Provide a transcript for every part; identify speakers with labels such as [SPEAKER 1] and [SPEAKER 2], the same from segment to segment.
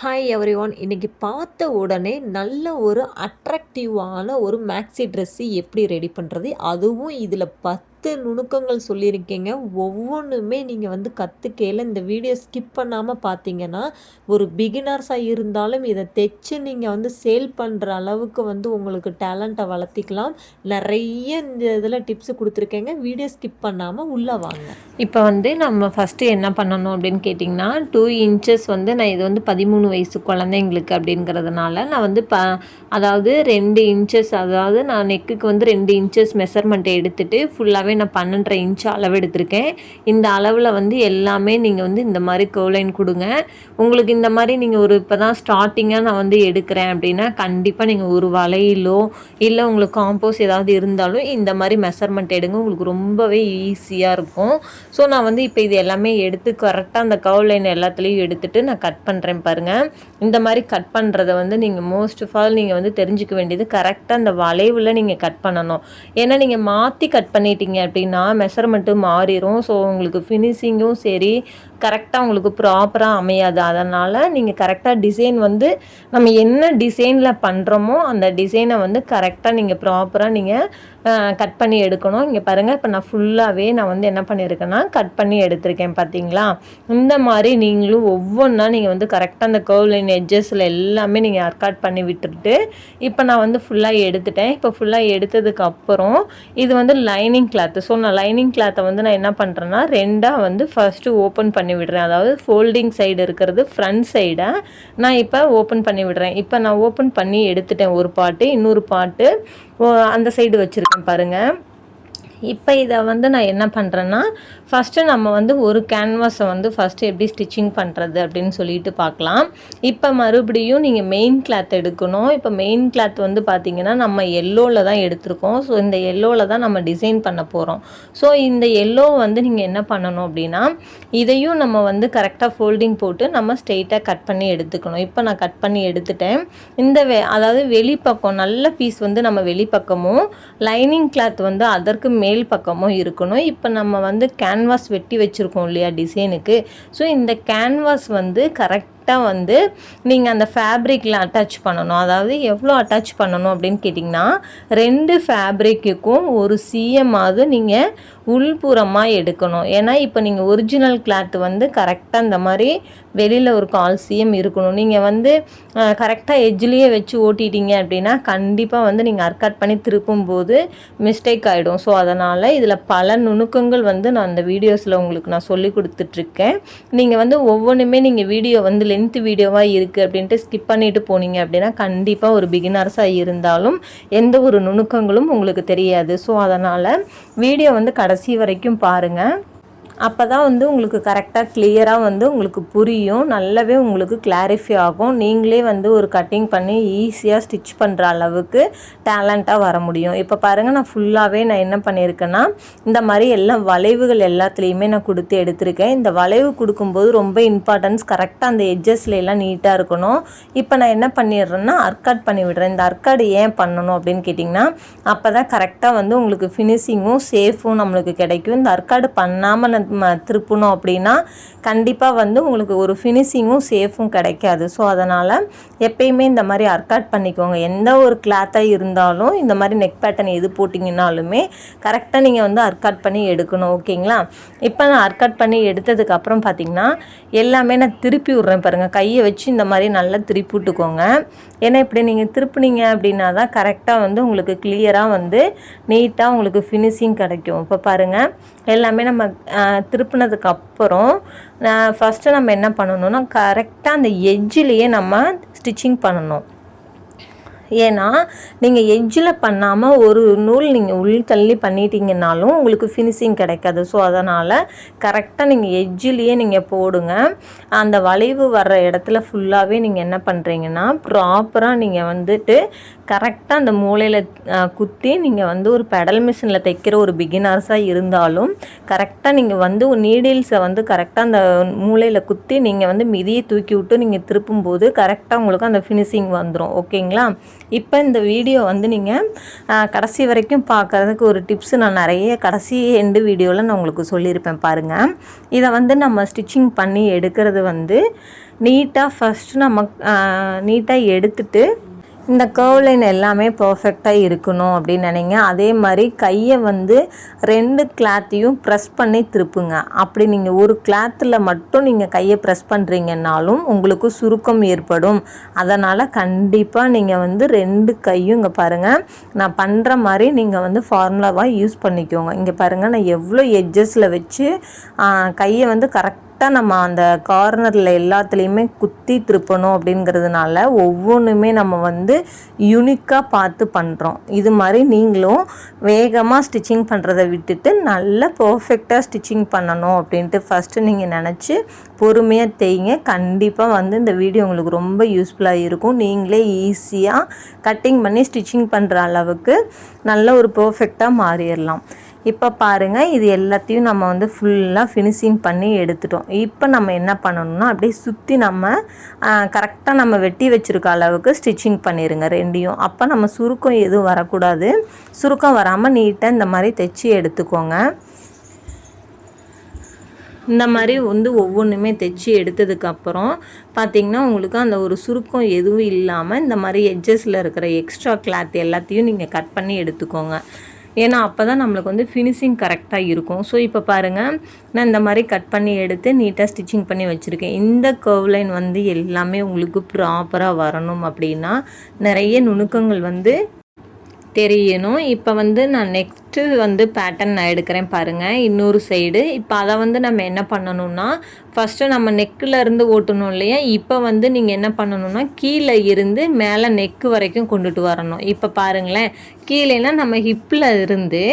[SPEAKER 1] Hi every one. இன்றைக்கி பார்த்த உடனே நல்ல ஒரு அட்ராக்டிவான ஒரு மேக்ஸி ட்ரெஸ்ஸு எப்படி ரெடி பண்ணுறது, அதுவும் இதில் 10 நுணுக்கங்கள் சொல்லியிருக்கேங்க. ஒவ்வொன்றுமே நீங்கள் வந்து கற்றுக்கையில் இந்த வீடியோ ஸ்கிப் பண்ணாமல் பார்த்தீங்கன்னா, ஒரு பிகினர்ஸாக இருந்தாலும் இதை தைச்சு நீங்கள் வந்து சேல் பண்ணுற அளவுக்கு வந்து உங்களுக்கு டேலண்ட்டை வளர்த்திக்கலாம். நிறைய இந்த இதில் டிப்ஸு கொடுத்துருக்கேங்க. வீடியோ ஸ்கிப் பண்ணாமல் உள்ளே வாங்க. இப்போ வந்து நம்ம ஃபஸ்ட்டு என்ன பண்ணணும் அப்படின்னு கேட்டிங்கன்னா, 2 இன்ச்சஸ் வந்து நான் இது வந்து 13 வயசு குழந்தைங்களுக்கு அப்படிங்கிறதுனால நான் வந்து அதாவது 2 இன்ச்சஸ், அதாவது நான் நெக்குக்கு வந்து 2 இன்ச்சஸ் மெஷர்மெண்ட்டை எடுத்துகிட்டு ஃபுல்லாகவே நான் 12.5 இன்ச் அளவு எடுத்திருக்கேன். இந்த அளவில் வந்து எல்லாமே நீங்கள் வந்து இந்த மாதிரி கர்வ்லைன் கொடுங்க. உங்களுக்கு இந்த மாதிரி நீங்கள் ஒரு இப்போ தான் ஸ்டார்டிங்காக நான் வந்து எடுக்கிறேன் அப்படின்னா கண்டிப்பாக நீங்கள் ஒரு வளையிலோ இல்லை உங்களுக்கு காம்போஸ் ஏதாவது இருந்தாலும் இந்த மாதிரி மெஷர்மெண்ட் எடுங்க. உங்களுக்கு ரொம்பவே ஈஸியாக இருக்கும். ஸோ நான் வந்து இப்போ இது எல்லாமே எடுத்து கரெக்டாக அந்த கர்வ் லைன் எல்லாத்துலேயும் எடுத்துகிட்டு நான் கட் பண்ணுறேன் பாருங்கள். இந்த மாதிரி கட் பண்ணுறதை வந்து நீங்கள் மோஸ்ட் ஆஃப் ஆல் நீங்கள் வந்து தெரிஞ்சுக்க வேண்டியது கரெக்டாக அந்த வளைவில் நீங்கள் கட் பண்ணணும். ஏன்னா நீங்கள் மாற்றி கட் பண்ணிட்டீங்க அப்படின்னா மெஷர்மெண்ட்டு மாறிடும். ஸோ உங்களுக்கு ஃபினிஷிங்கும் சரி கரெக்டாக உங்களுக்கு ப்ராப்பராக அமையாது. அதனால் நீங்கள் கரெக்டாக டிசைன் வந்து நம்ம என்ன டிசைனில் பண்ணுறோமோ அந்த டிசைனை வந்து கரெக்டாக நீங்கள் ப்ராப்பராக நீங்கள் கட் பண்ணி எடுக்கணும். இங்கே பாருங்கள், இப்போ நான் ஃபுல்லாகவே நான் வந்து என்ன பண்ணியிருக்கேன்னா கட் பண்ணி எடுத்திருக்கேன் பார்த்தீங்களா. இந்த மாதிரி நீங்களும் ஒவ்வொன்றா நீங்கள் வந்து கரெக்டாக அந்த கர்வ் லைன் எட்ஜஸில் எல்லாமே நீங்கள் அர்காட் பண்ணி விட்டுட்டு இப்போ நான் வந்து ஃபுல்லாக எடுத்துட்டேன். இப்போ ஃபுல்லாக எடுத்ததுக்கப்புறம் இது வந்து லைனிங் கிளாத்து. ஸோ நான் லைனிங் கிளாத்தை வந்து நான் என்ன பண்ணுறேன்னா ரெண்டாக வந்து ஃபஸ்ட்டு ஓப்பன் பண்ணி விடுறேன். அதாவது ஃபோல்டிங் சைடு இருக்கிறது ஃப்ரண்ட் சைடை நான் இப்போ ஓப்பன் பண்ணி விடுறேன். இப்போ நான் ஓப்பன் பண்ணி எடுத்துட்டேன் ஒரு பாட்டு, இன்னொரு பாட்டு அந்த சைடு வச்சுருக்கேன் பாருங்கள். இப்போ இதை வந்து நான் என்ன பண்ணுறேன்னா ஃபஸ்ட்டு நம்ம வந்து ஒரு கேன்வாஸை வந்து ஃபஸ்ட்டு எப்படி ஸ்டிச்சிங் பண்ணுறது அப்படின்னு சொல்லிட்டு பார்க்கலாம். இப்போ மறுபடியும் நீங்கள் மெயின் கிளாத் எடுக்கணும். இப்போ மெயின் கிளாத் வந்து பார்த்திங்கன்னா நம்ம எல்லோவில் தான் எடுத்திருக்கோம். ஸோ இந்த எல்லோவில் தான் நம்ம டிசைன் பண்ண போகிறோம். ஸோ இந்த எல்லோ வந்து நீங்கள் என்ன பண்ணணும் அப்படின்னா இதையும் நம்ம வந்து கரெக்டாக ஃபோல்டிங் போட்டு நம்ம ஸ்ட்ரெயிட்டாக கட் பண்ணி எடுத்துக்கணும். இப்போ நான் கட் பண்ணி எடுத்துட்டேன். இந்த அதாவது வெளிப்பக்கம் நல்ல பீஸ் வந்து நம்ம வெளிப்பக்கமும் லைனிங் கிளாத் வந்து அதற்கு மேல் பக்கமும் இருக்கணும். இப்போ நம்ம வந்து கேன்வாஸ் வெட்டி வச்சுருக்கோம் இல்லையா டிசைனுக்கு. ஸோ இந்த கேன்வாஸ் வந்து கரெக்டாக வந்து நீங்கள் அந்த ஃபேப்ரிக்கில் அட்டாச் பண்ணணும். அதாவது எவ்வளோ அட்டாச் பண்ணணும் அப்படின்னு கேட்டிங்கன்னா 2 ஃபேப்ரிக்குக்கும் ஒரு சிஎம்மாவது நீங்கள் உள்புறமாக எடுக்கணும். ஏன்னா இப்போ நீங்கள் ஒரிஜினல் கிளாத் வந்து கரெக்டாக இந்த மாதிரி வெளியில் ஒரு 1/4 சிஎம் இருக்கணும். நீங்கள் வந்து கரெக்டாக எட்ஜ்லேயே வச்சு ஓட்டிட்டீங்க அப்படின்னா கண்டிப்பாக வந்து நீங்கள் அர்காட் பண்ணி திருப்பும் போது மிஸ்டேக் ஆகிடும். ஸோ அதனால் இதில் பல நுணுக்கங்கள் வந்து நான் அந்த வீடியோஸில் உங்களுக்கு நான் சொல்லி கொடுத்துட்ருக்கேன். நீங்கள் வந்து ஒவ்வொன்றுமே நீங்கள் வீடியோ வந்து லென்த் வீடியோவாக இருக்குது அப்படின்ட்டு ஸ்கிப் பண்ணிவிட்டு போனீங்க அப்படின்னா கண்டிப்பாக ஒரு பிகினர்ஸாக இருந்தாலும் எந்த ஒரு நுணுக்கங்களும் உங்களுக்கு தெரியாது. ஸோ அதனால் வீடியோ வந்து கடைசி வரைக்கும் பாருங்கள். அப்போ தான் வந்து உங்களுக்கு கரெக்டாக கிளியராக வந்து உங்களுக்கு புரியும், நல்லாவே உங்களுக்கு கிளாரிஃபை ஆகும். நீங்களே வந்து ஒரு கட்டிங் பண்ணி ஈஸியாக ஸ்டிச் பண்ணுற அளவுக்கு டேலண்ட்டாக வர முடியும். இப்போ பாருங்கள், நான் ஃபுல்லாகவே நான் என்ன பண்ணியிருக்கேன்னா இந்த மாதிரி எல்லாம் வளைவுகள் எல்லாத்துலேயுமே நான் கொடுத்து எடுத்திருக்கேன். இந்த வளைவு கொடுக்கும்போது ரொம்ப இம்பார்ட்டன்ஸ் கரெக்டாக அந்த எட்ஜஸ்ல எல்லாம் நீட்டாக இருக்கணும். இப்போ நான் என்ன பண்ணிடுறேன்னா அர்காட் பண்ணி விடுறேன். இந்த அர்காட் ஏன் பண்ணணும் அப்படின்னு கேட்டிங்கன்னா அப்போ தான் கரெக்டாக வந்து உங்களுக்கு ஃபினிஷிங்கும் சேஃபும் நம்மளுக்கு கிடைக்கும். இந்த அர்காட் பண்ணாமல் திருப்பணும் அப்படின்னா கண்டிப்பாக வந்து உங்களுக்கு ஒரு ஃபினிஷிங்கும் சேஃபும் கிடைக்காது. ஸோ அதனால் எப்பயுமே இந்த மாதிரி அர்காட் பண்ணிக்கோங்க. எந்த ஒரு கிளாத்தாக இருந்தாலும் இந்த மாதிரி நெக் பேட்டர்ன் எது போட்டிங்கனாலுமே கரெக்டாக நீங்கள் வந்து அர்காட் பண்ணி எடுக்கணும். ஓகேங்களா. இப்போ நான் அர்காட் பண்ணி எடுத்ததுக்கப்புறம் பார்த்திங்கன்னா எல்லாமே நான் திருப்பி விட்றேன் பாருங்கள். கையை வச்சு இந்த மாதிரி நல்லா திருப்பி விட்டுக்கோங்க. ஏன்னா இப்படி நீங்கள் திருப்பினீங்க அப்படின்னா தான் கரெக்டாக வந்து உங்களுக்கு கிளியராக வந்து நீட்டாக உங்களுக்கு ஃபினிஷிங் கிடைக்கும். இப்போ பாருங்கள், எல்லாமே நம்ம திருப்பினதுக்கப்புறம் ஃபஸ்ட்டு நம்ம என்ன பண்ணணும்னா கரெக்டாக அந்த எட்ஜிலேயே நம்ம ஸ்டிச்சிங் பண்ணணும்.
[SPEAKER 2] ஏன்னா நீங்கள் எட்ஜில் பண்ணாமல் ஒரு நூல் நீங்கள் உள் தள்ளி பண்ணிட்டீங்கன்னாலும் உங்களுக்கு ஃபினிஷிங் கிடைக்காது. ஸோ அதனால் கரெக்டாக நீங்கள் எட்ஜிலேயே நீங்கள் போடுங்க. அந்த வளைவு வர்ற இடத்துல ஃபுல்லாகவே நீங்கள் என்ன பண்ணுறீங்கன்னா ப்ராப்பராக நீங்கள் வந்துட்டு கரெக்டாக அந்த மூலையில் குத்தி நீங்கள் வந்து ஒரு பெடல் மிஷினில் தைக்கிற ஒரு பிகினர்ஸாக இருந்தாலும் கரெக்டாக நீங்கள் வந்து நீடில்ஸை வந்து கரெக்டாக அந்த மூலையில் குத்தி நீங்கள் வந்து மிதியை தூக்கி விட்டு நீங்கள் திருப்பும்போது கரெக்டாக உங்களுக்கு அந்த ஃபினிஷிங் வந்துடும். ஓகேங்களா? இப்போ இந்த வீடியோ வந்து நீங்கள் கடைசி வரைக்கும் பார்க்குறதுக்கு ஒரு டிப்ஸு நான் நிறைய கடைசி எண்டு வீடியோவில் நான் உங்களுக்கு சொல்லியிருப்பேன் பாருங்கள். இதை வந்து நம்ம ஸ்டிச்சிங் பண்ணி எடுக்கிறது வந்து நீட்டாக ஃபஸ்ட்டு நம்ம நீட்டாக எடுத்துட்டு இந்த கர்வ் லைன் எல்லாமே பர்ஃபெக்டாக இருக்கணும் அப்படின்னு நினைங்க. அதே மாதிரி கையை வந்து 2 கிளாத்தையும் ப்ரெஸ் பண்ணி திருப்புங்க. அப்படி நீங்கள் ஒரு கிளாத்தில் மட்டும் நீங்கள் கையை ப்ரெஸ் பண்ணுறீங்கன்னாலும் உங்களுக்கு சுருக்கம் ஏற்படும். அதனால் கண்டிப்பாக நீங்கள் வந்து 2 கையும் இங்கே பாருங்கள், நான் பண்ணுற மாதிரி நீங்கள் வந்து ஃபார்முலாவாக யூஸ் பண்ணிக்கோங்க. இங்கே பாருங்கள், நான் எவ்வளோ எட்ஜஸில் வச்சு கையை வந்து கரெக்டாக நம்ம அந்த கார்னரில் எல்லாத்துலேயுமே குத்தி திருப்பணும். அப்படிங்கிறதுனால ஒவ்வொன்றுமே நம்ம வந்து யூனிக்காக பார்த்து பண்ணுறோம். இது மாதிரி நீங்களும் வேகமாக ஸ்டிச்சிங் பண்ணுறதை விட்டுட்டு நல்லா பர்ஃபெக்டாக ஸ்டிச்சிங் பண்ணணும் அப்படின்ட்டு ஃபஸ்ட்டு நீங்கள் நினச்சி பொறுமையாக தேய்ங்க. கண்டிப்பாக வந்து இந்த வீடியோ உங்களுக்கு ரொம்ப யூஸ்ஃபுல்லாக இருக்கும். நீங்களே ஈஸியாக கட்டிங் பண்ணி ஸ்டிச்சிங் பண்ணுற அளவுக்கு நல்ல ஒரு பர்ஃபெக்டாக மாறிடலாம். இப்போ பாருங்கள், இது எல்லாத்தையும் நம்ம வந்து ஃபுல்லாக ஃபினிஷிங் பண்ணி எடுத்துட்டோம். இப்போ நம்ம என்ன பண்ணணும்னா அப்படியே சுற்றி நம்ம கரெக்டாக நம்ம வெட்டி வச்சுருக்க அளவுக்கு ஸ்டிச்சிங் பண்ணிடுங்க 2யும். அப்போ நம்ம சுருக்கம் எதுவும் வரக்கூடாது. சுருக்கம் வராமல் நீட்டாக இந்த மாதிரி தைச்சி எடுத்துக்கோங்க. இந்த மாதிரி வந்து ஒவ்வொன்றுமே தைச்சி எடுத்ததுக்கப்புறம் பார்த்திங்கன்னா உங்களுக்கு அந்த ஒரு சுருக்கம் எதுவும் இல்லாமல் இந்த மாதிரி எட்ஜஸில் இருக்கிற எக்ஸ்ட்ரா கிளாத் எல்லாத்தையும் நீங்கள் கட் பண்ணி எடுத்துக்கோங்க. ஏன்னா அப்போ தான் நம்மளுக்கு வந்து ஃபினிஷிங் கரெக்டாக இருக்கும். ஸோ இப்போ பாருங்கள், நான் இந்த மாதிரி கட் பண்ணி எடுத்து நீட்டாக ஸ்டிச்சிங் பண்ணி வச்சுருக்கேன். இந்த கர்வ் லைன் வந்து எல்லாமே உங்களுக்கு ப்ராப்பராக வரணும் அப்படின்னா நிறைய நுணுக்கங்கள் வந்து தெரியணும். இப்போ வந்து நான் நெக்ஸ்ட்டு வந்து பேட்டர்ன் நான் எடுக்கிறேன் பாருங்கள், இன்னொரு சைடு. இப்போ அதை வந்து நம்ம என்ன பண்ணணும்னா ஃபஸ்ட்டு நம்ம நெக்கில் இருந்து ஓட்டணும் இல்லையா. இப்போ வந்து நீங்கள் என்ன பண்ணணும்னா கீழே இருந்து மேலே நெக்கு வரைக்கும் கொண்டுட்டு வரணும். இப்போ பாருங்களேன், கீழேனா நம்ம ஹிப்பில் இருந்து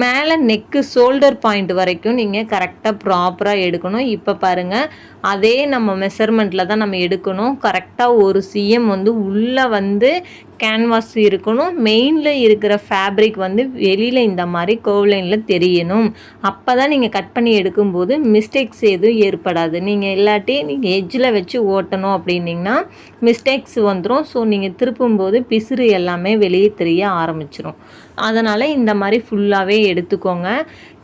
[SPEAKER 2] மேலே நெக்கு ஷோல்டர் பாயிண்ட் வரைக்கும் நீங்கள் கரெக்டாக ப்ராப்பராக எடுக்கணும். இப்போ பாருங்கள், அதே நம்ம மெஷர்மெண்ட்டில் தான் நம்ம எடுக்கணும். கரெக்டாக ஒரு சிஎம் வந்து உள்ளே வந்து கேன்வாஸ் இருக்கணும். மெயினில் இருக்கிற ஃபேப்ரிக் வந்து வெளியில் இந்த மாதிரி கர்வ் லைனில் தெரியணும். அப்போ தான் நீங்கள் கட் பண்ணி எடுக்கும்போது மிஸ்டேக்ஸ் எதுவும் ஏற்படாது. நீங்கள் இல்லாட்டி நீங்கள் எட்ஜில் வச்சு ஓட்டணும் அப்படின்னிங்கன்னா மிஸ்டேக்ஸ் வந்துடும். ஸோ நீங்கள் திருப்பும்போது பிசுறு எல்லாமே வெளியே தெரிய ஆரம்பிச்சிடும். அதனால் இந்த மாதிரி ஃபுல்லாகவே எடுத்துக்கோங்க.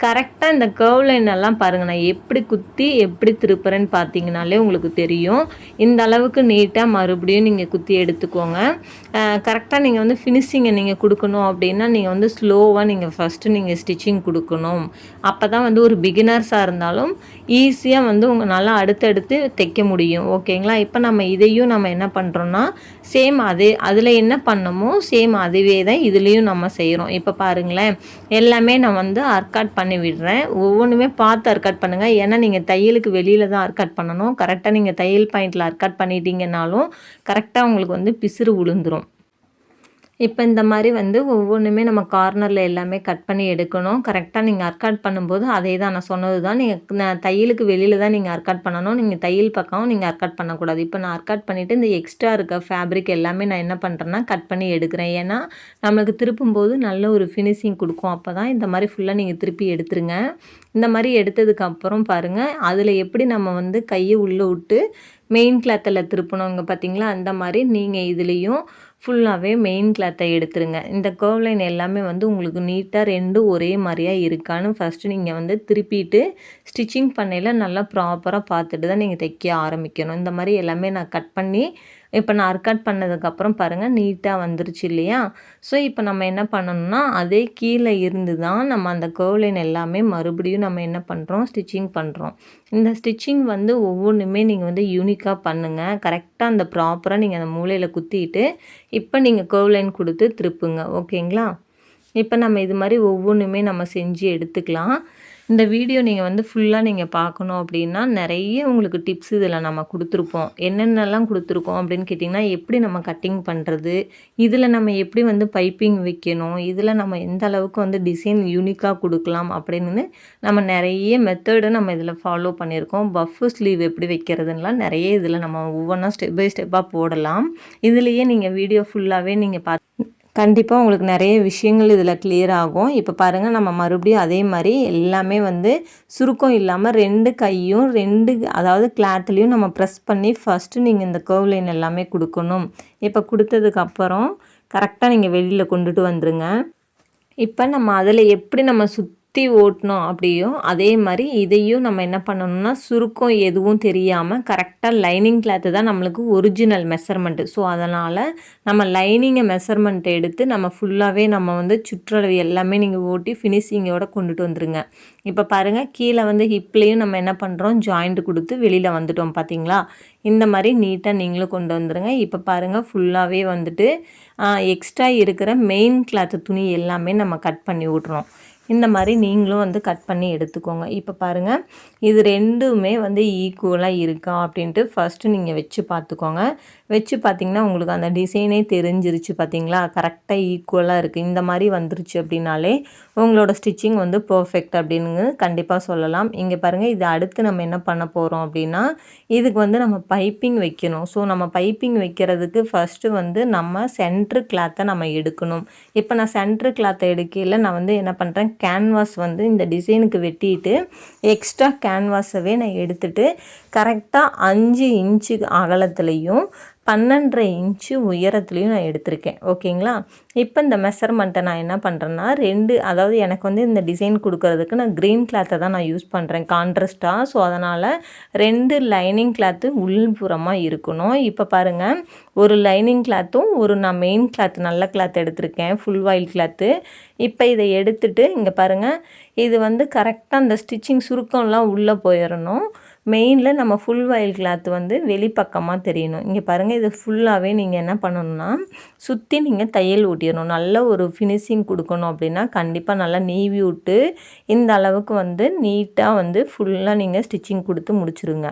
[SPEAKER 2] கரெக்டாக இந்த கர்வ் லைன் எல்லாம் பாருங்கள், நான் எப்படி குத்தி எப்படி திருப்புறேன்னு பார்த்தீங்கனாலே உங்களுக்கு தெரியும். இந்த அளவுக்கு நீட்டாக மறுபடியும் நீங்கள் குத்தி எடுத்துக்கோங்க. கரெக்டாக நீங்கள் வந்து ஃபினிஷிங்கை நீங்கள் கொடுக்கணும் அப்படின்னா நீங்கள் வந்து ஸ்லோவாக நீங்கள் ஃபஸ்ட்டு நீங்கள் ஸ்டிச்சிங் கொடுக்கணும். அப்போ தான் வந்து ஒரு பிகினர்ஸாக இருந்தாலும் ஈஸியாக வந்து உங்களால் அடுத்தடுத்து தைக்க முடியும். ஓகேங்களா? இப்போ நம்ம இதையும் நம்ம என்ன பண்ணுறோன்னா சேம் அதில் என்ன பண்ணமோ சேம் அதுவே தான் இதுலேயும் நம்ம செய்கிறோம். இப்போ பாருங்களேன், எல்லாமே நான் வந்து அர்காட் பண்ணி விடுறேன். ஒவ்வொன்றுமே பார்த்து அர்காட் பண்ணுங்கள். ஏன்னா நீங்கள் தையலுக்கு வெளியில் தான் அர்காட் பண்ணணும். கரெக்டாக நீங்கள் தையல் பாயிண்டில் அர்காட் பண்ணிட்டீங்கன்னாலும் கரெக்டாக உங்களுக்கு வந்து பிசுறு விழுந்துடும். இப்போ இந்த மாதிரி வந்து ஒவ்வொன்றுமே நம்ம கார்னரில் எல்லாமே கட் பண்ணி எடுக்கணும். கரெக்டாக நீங்கள் அர்காட் பண்ணும்போது அதே தான் நான் சொன்னது தான். நீங்கள் தையலுக்கு வெளியில் தான் நீங்கள் அர்காட் பண்ணணும். நீங்கள் தையல் பக்கம் நீங்கள் அர்காட் பண்ணக்கூடாது. இப்போ நான் அர்காட் பண்ணிவிட்டு இந்த எக்ஸ்ட்ரா இருக்க ஃபேப்ரிக் எல்லாமே நான் என்ன பண்ணுறேன்னா கட் பண்ணி எடுக்கிறேன். ஏன்னா நம்மளுக்கு திருப்பும்போது நல்ல ஒரு ஃபினிஷிங் கொடுக்கும். அப்போ தான் இந்த மாதிரி ஃபுல்லாக நீங்கள் திருப்பி எடுத்துருங்க. இந்த மாதிரி எடுத்ததுக்கப்புறம் பாருங்கள், அதில் எப்படி நம்ம வந்து கையை உள்ளே விட்டு மெயின் கிளாத்தில் திருப்பணுங்க பார்த்தீங்களா. அந்த மாதிரி நீங்கள் இதுலேயும் ஃபுல்லாகவே மெயின் கிளாத்தை எடுத்துருங்க. இந்த கர்வ் லைன் எல்லாமே வந்து உங்களுக்கு நீட்டாக 2 ஒரே மாதிரியாக இருக்கான்னு ஃபஸ்ட்டு நீங்கள் வந்து திருப்பிட்டு ஸ்டிச்சிங் பண்ணையில் நல்லா ப்ராப்பராக பார்த்துட்டு தான் நீங்கள் தைக்க ஆரம்பிக்கணும். இந்த மாதிரி எல்லாமே நான் கட் பண்ணி இப்போ நான் அர்காட் பண்ணதுக்கப்புறம் பாருங்கள் நீட்டாக வந்துருச்சு இல்லையா. ஸோ இப்போ நம்ம என்ன பண்ணணும்னா அதே கீழே இருந்து தான் நம்ம அந்த கர்வ் லைன் எல்லாமே மறுபடியும் நம்ம என்ன பண்ணுறோம் ஸ்டிச்சிங் பண்ணுறோம். இந்த ஸ்டிச்சிங் வந்து ஒவ்வொன்றுமே நீங்கள் வந்து யூனிக்காக பண்ணுங்கள். கரெக்டாக அந்த ப்ராப்பராக நீங்கள் அந்த மூலையில் குத்திட்டு இப்போ நீங்கள் கர்வ் லைன் கொடுத்து திருப்புங்க. ஓகேங்களா? இப்போ நம்ம இது மாதிரி ஒவ்வொன்றுமே நம்ம செஞ்சு எடுத்துக்கலாம். இந்த வீடியோ நீங்கள் வந்து ஃபுல்லாக நீங்கள் பார்க்கணும் அப்படின்னா நிறைய உங்களுக்கு டிப்ஸ் இதில் நம்ம கொடுத்துருப்போம். என்னென்னலாம் கொடுத்துருக்கோம் அப்படின்னு கேட்டிங்கன்னா, எப்படி நம்ம கட்டிங் பண்ணுறது, இதில் நம்ம எப்படி வந்து பைப்பிங் வைக்கணும், இதில் நம்ம எந்த அளவுக்கு வந்து டிசைன் யூனிக்காக கொடுக்கலாம் அப்படின்னு நம்ம நிறைய மெத்தடு நம்ம இதில் ஃபாலோ பண்ணியிருக்கோம். பஃப் ஸ்லீவ் எப்படி வைக்கிறதுலாம் நிறைய இதில் நம்ம ஒவ்வொன்றா ஸ்டெப் பை ஸ்டெப்பாக போடலாம். இதுலேயே நீங்கள் வீடியோ ஃபுல்லாகவே நீங்கள் கண்டிப்பாக உங்களுக்கு நிறைய விஷயங்கள் இதில் கிளியர் ஆகும். இப்போ பாருங்கள், நம்ம மறுபடியும் அதே மாதிரி எல்லாமே வந்து சுருக்கம் இல்லாமல் 2 கையும் 2 அதாவது கிளாத்லேயும் நம்ம ப்ரெஸ் பண்ணி ஃபஸ்ட்டு நீங்கள் இந்த கர்வ் லைன் எல்லாமே கொடுக்கணும். இப்போ கொடுத்ததுக்கப்புறம் கரெக்டாக நீங்கள் வெளியில் கொண்டுட்டு வந்துருங்க. இப்போ நம்ம அதில் எப்படி நம்ம சுற்றி ஓட்டணும் அப்படியோ அதே மாதிரி இதையும் நம்ம என்ன பண்ணணும்னா, சுருக்கம் எதுவும் தெரியாமல் கரெக்டாக லைனிங் கிளாத்து தான் நம்மளுக்கு ஒரிஜினல் மெஷர்மெண்ட்டு. ஸோ அதனால் நம்ம லைனிங்கை மெஷர்மெண்ட் எடுத்து நம்ம ஃபுல்லாகவே நம்ம வந்து சுற்றளவு எல்லாமே நீங்கள் ஓட்டி ஃபினிஷிங்கோட கொண்டுட்டு வந்துருங்க. இப்போ பாருங்கள், கீழே வந்து ஹிப்லேயும் நம்ம என்ன பண்ணுறோம், ஜாயிண்ட் கொடுத்து வெளியில் வந்துட்டோம் பார்த்தீங்களா. இந்த மாதிரி நீட்டாக நீங்களும் கொண்டு வந்துடுங்க. இப்போ பாருங்கள், ஃபுல்லாகவே வந்துட்டு எக்ஸ்ட்ரா இருக்கிற மெயின் கிளாத்து துணி எல்லாமே நம்ம கட் பண்ணி விட்றோம். இந்த மாதிரி நீங்களும் வந்து கட் பண்ணி எடுத்துக்கோங்க. இப்போ பாருங்கள், இது ரெண்டுமே வந்து ஈக்குவலாக இருக்கா அப்படின்ட்டு ஃபஸ்ட்டு நீங்கள் வச்சு பார்த்துக்கோங்க. வச்சு பார்த்திங்கன்னா உங்களுக்கு அந்த டிசைனே தெரிஞ்சிருச்சு பார்த்தீங்களா, கரெக்டாக ஈக்குவலாக இருக்குது. இந்த மாதிரி வந்துருச்சு அப்படின்னாலே உங்களோட ஸ்டிச்சிங் வந்து பர்ஃபெக்ட் அப்படின்னு கண்டிப்பாக சொல்லலாம். இங்கே பாருங்கள், இது அடுத்து நம்ம என்ன பண்ண போகிறோம் அப்படின்னா, இதுக்கு வந்து நம்ம பைப்பிங் வைக்கணும். ஸோ நம்ம பைப்பிங் வைக்கிறதுக்கு ஃபஸ்ட்டு வந்து நம்ம சென்ட்ரு கிளாத்தை நம்ம எடுக்கணும். இப்போ நான் சென்ட்ரு கிளாத்தை எடுக்கையில் நான் வந்து என்ன பண்ணுறேன், கேன்வாஸ் வந்து இந்த டிசைனுக்கு வெட்டிட்டு எக்ஸ்ட்ரா கேன்வாஸவே நான் எடுத்துகிட்டு கரெக்டாக 5 இன்ச்சு அகலத்துலேயும் 12.5 இன்ச்சு உயரத்துலேயும் நான் எடுத்திருக்கேன். ஓகேங்களா. இப்போ இந்த மெஷர்மெண்ட்டை நான் என்ன பண்ணுறேன்னா, அதாவது எனக்கு வந்து இந்த டிசைன் கொடுக்கறதுக்கு நான் க்ரீன் கிளாத்தை தான் நான் யூஸ் பண்ணுறேன் கான்ட்ராஸ்ட்டாக. ஸோ அதனால் 2 லைனிங் கிளாத்து உள்புறமாக இருக்கணும். இப்போ பாருங்கள், ஒரு லைனிங் கிளாத்தும் நான் மெயின் கிளாத் நல்ல கிளாத் எடுத்திருக்கேன், ஃபுல் வாயில் கிளாத்து. இப்போ இதை எடுத்துகிட்டு இங்கே பாருங்கள், இது வந்து கரெக்டாக அந்த ஸ்டிச்சிங் சுருக்கம்லாம் உள்ளே போயிடணும். மெயினில் நம்ம ஃபுல் வாயில் கிளாத் வந்து வெளிப்பக்கமாக தெரியணும். இங்கே பாருங்கள், இது ஃபுல்லாகவே நீங்கள் என்ன பண்ணணும்னா சுற்றி நீங்கள் தையல் ஊட்டிடணும். நல்ல ஒரு ஃபினிஷிங் கொடுக்கணும் அப்படின்னா கண்டிப்பாக நல்லா நீவி விட்டு இந்த அளவுக்கு வந்து நீட்டாக வந்து ஃபுல்லாக நீங்கள் ஸ்டிச்சிங் கொடுத்து முடிச்சுருங்க.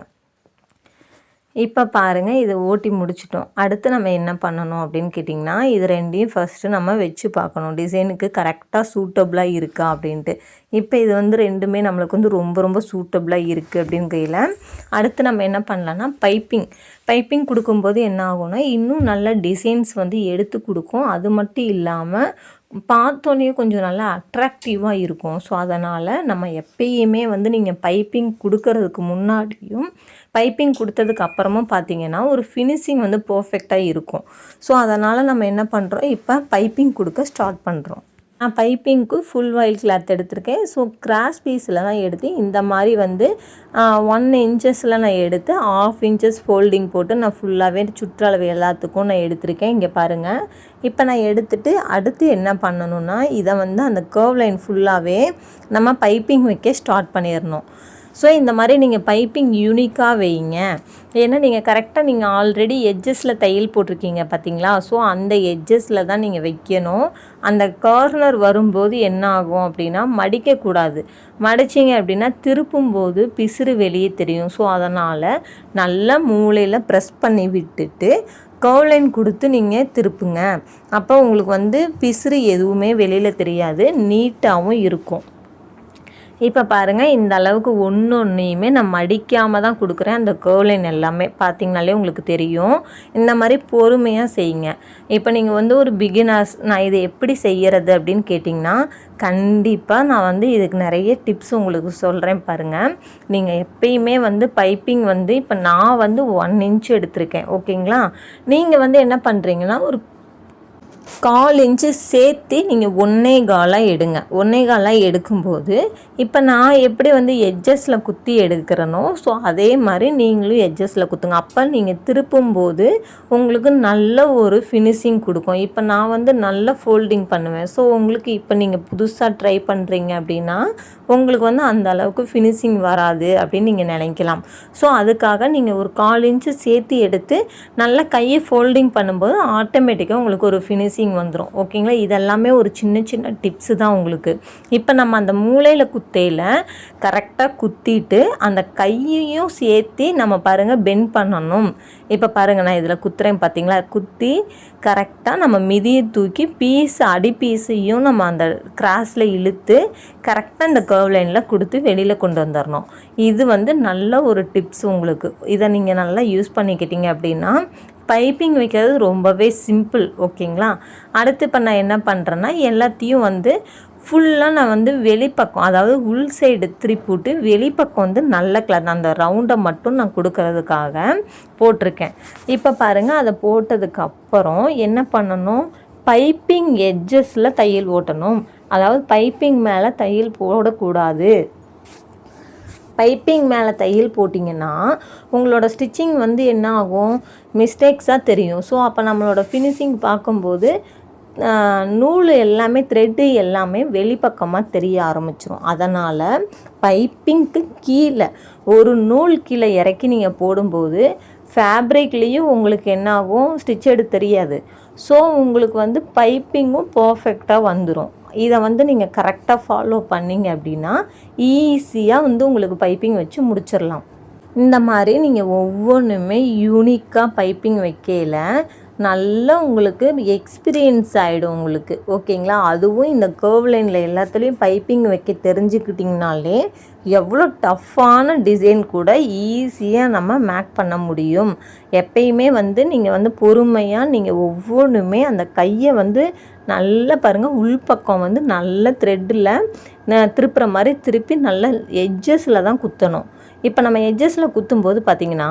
[SPEAKER 2] இப்போ பாருங்கள், இதை ஓட்டி முடிச்சிட்டோம். அடுத்து நம்ம என்ன பண்ணணும் அப்படின்னு கேட்டிங்கன்னா, இது ரெண்டையும் ஃபஸ்ட்டு நம்ம வச்சு பார்க்கணும், டிசைனுக்கு கரெக்டாக சூட்டபுளாக இருக்கா அப்படின்ட்டு. இப்போ இது வந்து ரெண்டுமே நம்மளுக்கு வந்து ரொம்ப ரொம்ப சூட்டபுளாக இருக்குது அப்படின்னு கையில் அடுத்து நம்ம என்ன பண்ணலான்னா, பைப்பிங் கொடுக்கும்போது என்ன ஆகும்னா, இன்னும் நல்ல டிசைன்ஸ் வந்து எடுத்து கொடுக்கும். அது மட்டும் இல்லாமல் பார்த்தோன்னே கொஞ்சம் நல்லா அட்ராக்டிவாக இருக்கும். ஸோ அதனால் நம்ம எப்பயுமே வந்து நீங்கள் பைப்பிங் கொடுக்கறதுக்கு முன்னாடியும் பைப்பிங் கொடுத்ததுக்கு அப்புறமும் பார்த்தீங்கன்னா ஒரு ஃபினிஷிங் வந்து பர்ஃபெக்டாக இருக்கும். ஸோ அதனால் நம்ம என்ன பண்ணுறோம், இப்போ பைப்பிங் கொடுக்க ஸ்டார்ட் பண்ணுறோம். நான் பைப்பிங்க்கு ஃபுல் வாயில் கிளாத் எடுத்திருக்கேன். ஸோ கிராஸ் பீஸில் தான் எடுத்து இந்த மாதிரி வந்து 1 இன்ச்சஸில் நான் எடுத்து 1/2 இன்ச்சஸ் ஃபோல்டிங் போட்டு நான் ஃபுல்லாகவே சுற்றளவு எல்லாத்துக்கும் நான் எடுத்திருக்கேன். இங்கே பாருங்கள், இப்போ நான் எடுத்துகிட்டு அடுத்து என்ன பண்ணணுன்னா, இதை வந்து அந்த கர்வ் லைன் ஃபுல்லாகவே நம்ம பைப்பிங் வைக்க ஸ்டார்ட் பண்ணிடணும். ஸோ இந்த மாதிரி நீங்கள் பைப்பிங் யூனிக்காக வைங்க. ஏன்னா நீங்கள் கரெக்டாக நீங்கள் ஆல்ரெடி எட்ஜஸில் தையல் போட்டிருக்கீங்க பார்த்தீங்களா. ஸோ அந்த எட்ஜஸில் தான் நீங்கள் வைக்கணும். அந்த கார்னர் வரும்போது என்ன ஆகும் அப்படின்னா, மடிக்கக்கூடாது. மடிச்சிங்க அப்படின்னா திருப்பும்போது பிசுறு வெளியே தெரியும். ஸோ அதனால் நல்லா மூளையில் ப்ரெஸ் பண்ணி விட்டுட்டு கர்வ் லைன் கொடுத்து நீங்கள் திருப்புங்க. அப்போ உங்களுக்கு வந்து பிசுறு எதுவுமே வெளியில் தெரியாது, நீட்டாகவும் இருக்கும். இப்போ பாருங்கள், இந்த அளவுக்கு ஒன்றையுமே நான் மடிக்காமல் தான் கொடுக்குறேன். அந்த கர்வ் லைன் எல்லாமே பார்த்திங்கனாலே உங்களுக்கு தெரியும். இந்த மாதிரி பொறுமையாக செய்யுங்க. இப்போ நீங்கள் வந்து ஒரு பிகினர்ஸ், நான் இதை எப்படி செய்கிறது அப்படின்னு கேட்டிங்கன்னா, கண்டிப்பாக நான் வந்து இதுக்கு நிறைய டிப்ஸ் உங்களுக்கு சொல்கிறேன் பாருங்கள். நீங்கள் எப்பயுமே வந்து பைப்பிங் வந்து இப்போ நான் வந்து 1 இன்ச் எடுத்திருக்கேன். ஓகேங்களா. நீங்கள் வந்து என்ன பண்ணுறீங்கன்னா, ஒரு 1/4 இன்ச்சு சேர்த்து நீங்கள் 1.25 எடுங்க. 1.25 எடுக்கும்போது இப்போ நான் எப்படி வந்து எட்ஜஸில் குத்தி எடுக்கிறேனோ, ஸோ அதே மாதிரி நீங்களும் எட்ஜஸில் குத்துங்க. அப்போ நீங்கள் திருப்பும்போது உங்களுக்கு நல்ல ஒரு ஃபினிஷிங் கொடுக்கும். இப்போ நான் வந்து நல்ல ஃபோல்டிங் பண்ணுவேன். ஸோ உங்களுக்கு இப்போ நீங்கள் புதுசாக ட்ரை பண்ணுறீங்க அப்படின்னா உங்களுக்கு வந்து அந்த அளவுக்கு ஃபினிஷிங் வராது அப்படின்னு நீங்கள் நினைக்கலாம். ஸோ அதுக்காக நீங்கள் ஒரு 1/4 இன்ச்சு சேர்த்து எடுத்து நல்லா கையை ஃபோல்டிங் பண்ணும்போது ஆட்டோமேட்டிக்காக உங்களுக்கு ஒரு ஃபினிஷிங் ஃபினிஷிங் வந்துடும். ஓகேங்களா, இதெல்லாமே ஒரு சின்ன சின்ன டிப்ஸு தான் உங்களுக்கு. இப்போ நம்ம அந்த மூலையில் குத்தையில் கரெக்டாக குத்திட்டு அந்த கையையும் சேர்த்து நம்ம பாருங்கள் பெண்ட் பண்ணணும். இப்போ பாருங்கள், நான் இதில் குத்துறேன் பார்த்தீங்களா, குத்தி கரெக்டாக நம்ம மிதியை தூக்கி அடி பீஸையும் நம்ம அந்த கிராஸில் இழுத்து கரெக்டாக இந்த கர்வ் லைனில் கொடுத்து வெளியில் கொண்டு வந்துடணும். இது வந்து நல்ல ஒரு டிப்ஸ் உங்களுக்கு. இதை நீங்கள் நல்லா யூஸ் பண்ணிக்கிட்டீங்க அப்படின்னா பைப்பிங் வைக்கிறது ரொம்பவே சிம்பிள். ஓகேங்களா, அடுத்து இப்போ நான் என்ன பண்ணுறேன்னா எல்லாத்தையும் வந்து ஃபுல்லாக நான் வந்து வெளிப்பக்கம், அதாவது உள் சைடு திருப்பிவிட்டு வெளிப்பக்கம் வந்து நல்ல கிளாத் அந்த ரவுண்டை மட்டும் நான் கொடுக்கறதுக்காக போட்டிருக்கேன். இப்போ பாருங்கள், அதை போட்டதுக்கப்புறம் என்ன பண்ணணும், பைப்பிங் எட்ஜஸில் தையல் ஓட்டணும். அதாவது பைப்பிங் மேலே தையல் போடக்கூடாது. பைப்பிங் மேலே தையல் போட்டிங்கன்னா உங்களோட ஸ்டிச்சிங் வந்து என்ன ஆகும், மிஸ்டேக்ஸாக தெரியும். ஸோ அப்போ நம்மளோட ஃபினிஷிங் பார்க்கும்போது நூல் எல்லாமே த்ரெட்டு எல்லாமே வெளிப்பக்கமாக தெரிய ஆரம்பிச்சிடும். அதனால் பைப்பிங்க்கு கீழே ஒரு நூல் கீழே இறக்கி நீங்கள் போடும்போது ஃபேப்ரிக்லேயும் உங்களுக்கு என்ன ஆகும், ஸ்டிச்சடு தெரியாது. ஸோ உங்களுக்கு வந்து பைப்பிங்கும் பர்ஃபெக்டாக வந்துடும். இதை வந்து நீங்கள் கரெக்டாக ஃபாலோ பண்ணிங்க அப்படின்னா ஈஸியாக வந்து உங்களுக்கு பைப்பிங் வச்சு முடிச்சிடலாம். இந்த மாதிரி நீங்கள் ஒவ்வொன்றுமே யூனிக்காக பைப்பிங் வைக்கையில் நல்லா உங்களுக்கு எக்ஸ்பீரியன்ஸ் ஆகிடும் உங்களுக்கு. ஓகேங்களா, அதுவும் இந்த கர்வ் லைனில் எல்லாத்துலேயும் பைப்பிங் வைக்க தெரிஞ்சுக்கிட்டிங்கனாலே எவ்வளோ டஃப்பான டிசைன் கூட ஈஸியாக நம்ம மேக் பண்ண முடியும். எப்பயுமே வந்து நீங்கள் வந்து பொறுமையாக நீங்கள் ஒவ்வொன்றுமே அந்த கையை வந்து நல்லா பாருங்கள், உள்பக்கம் வந்து நல்ல த்ரெட்டில் திருப்புற மாதிரி திருப்பி நல்ல எட்ஜஸில் தான் குத்தணும். இப்போ நம்ம எட்ஜஸில் குத்தும்போது பார்த்திங்கன்னா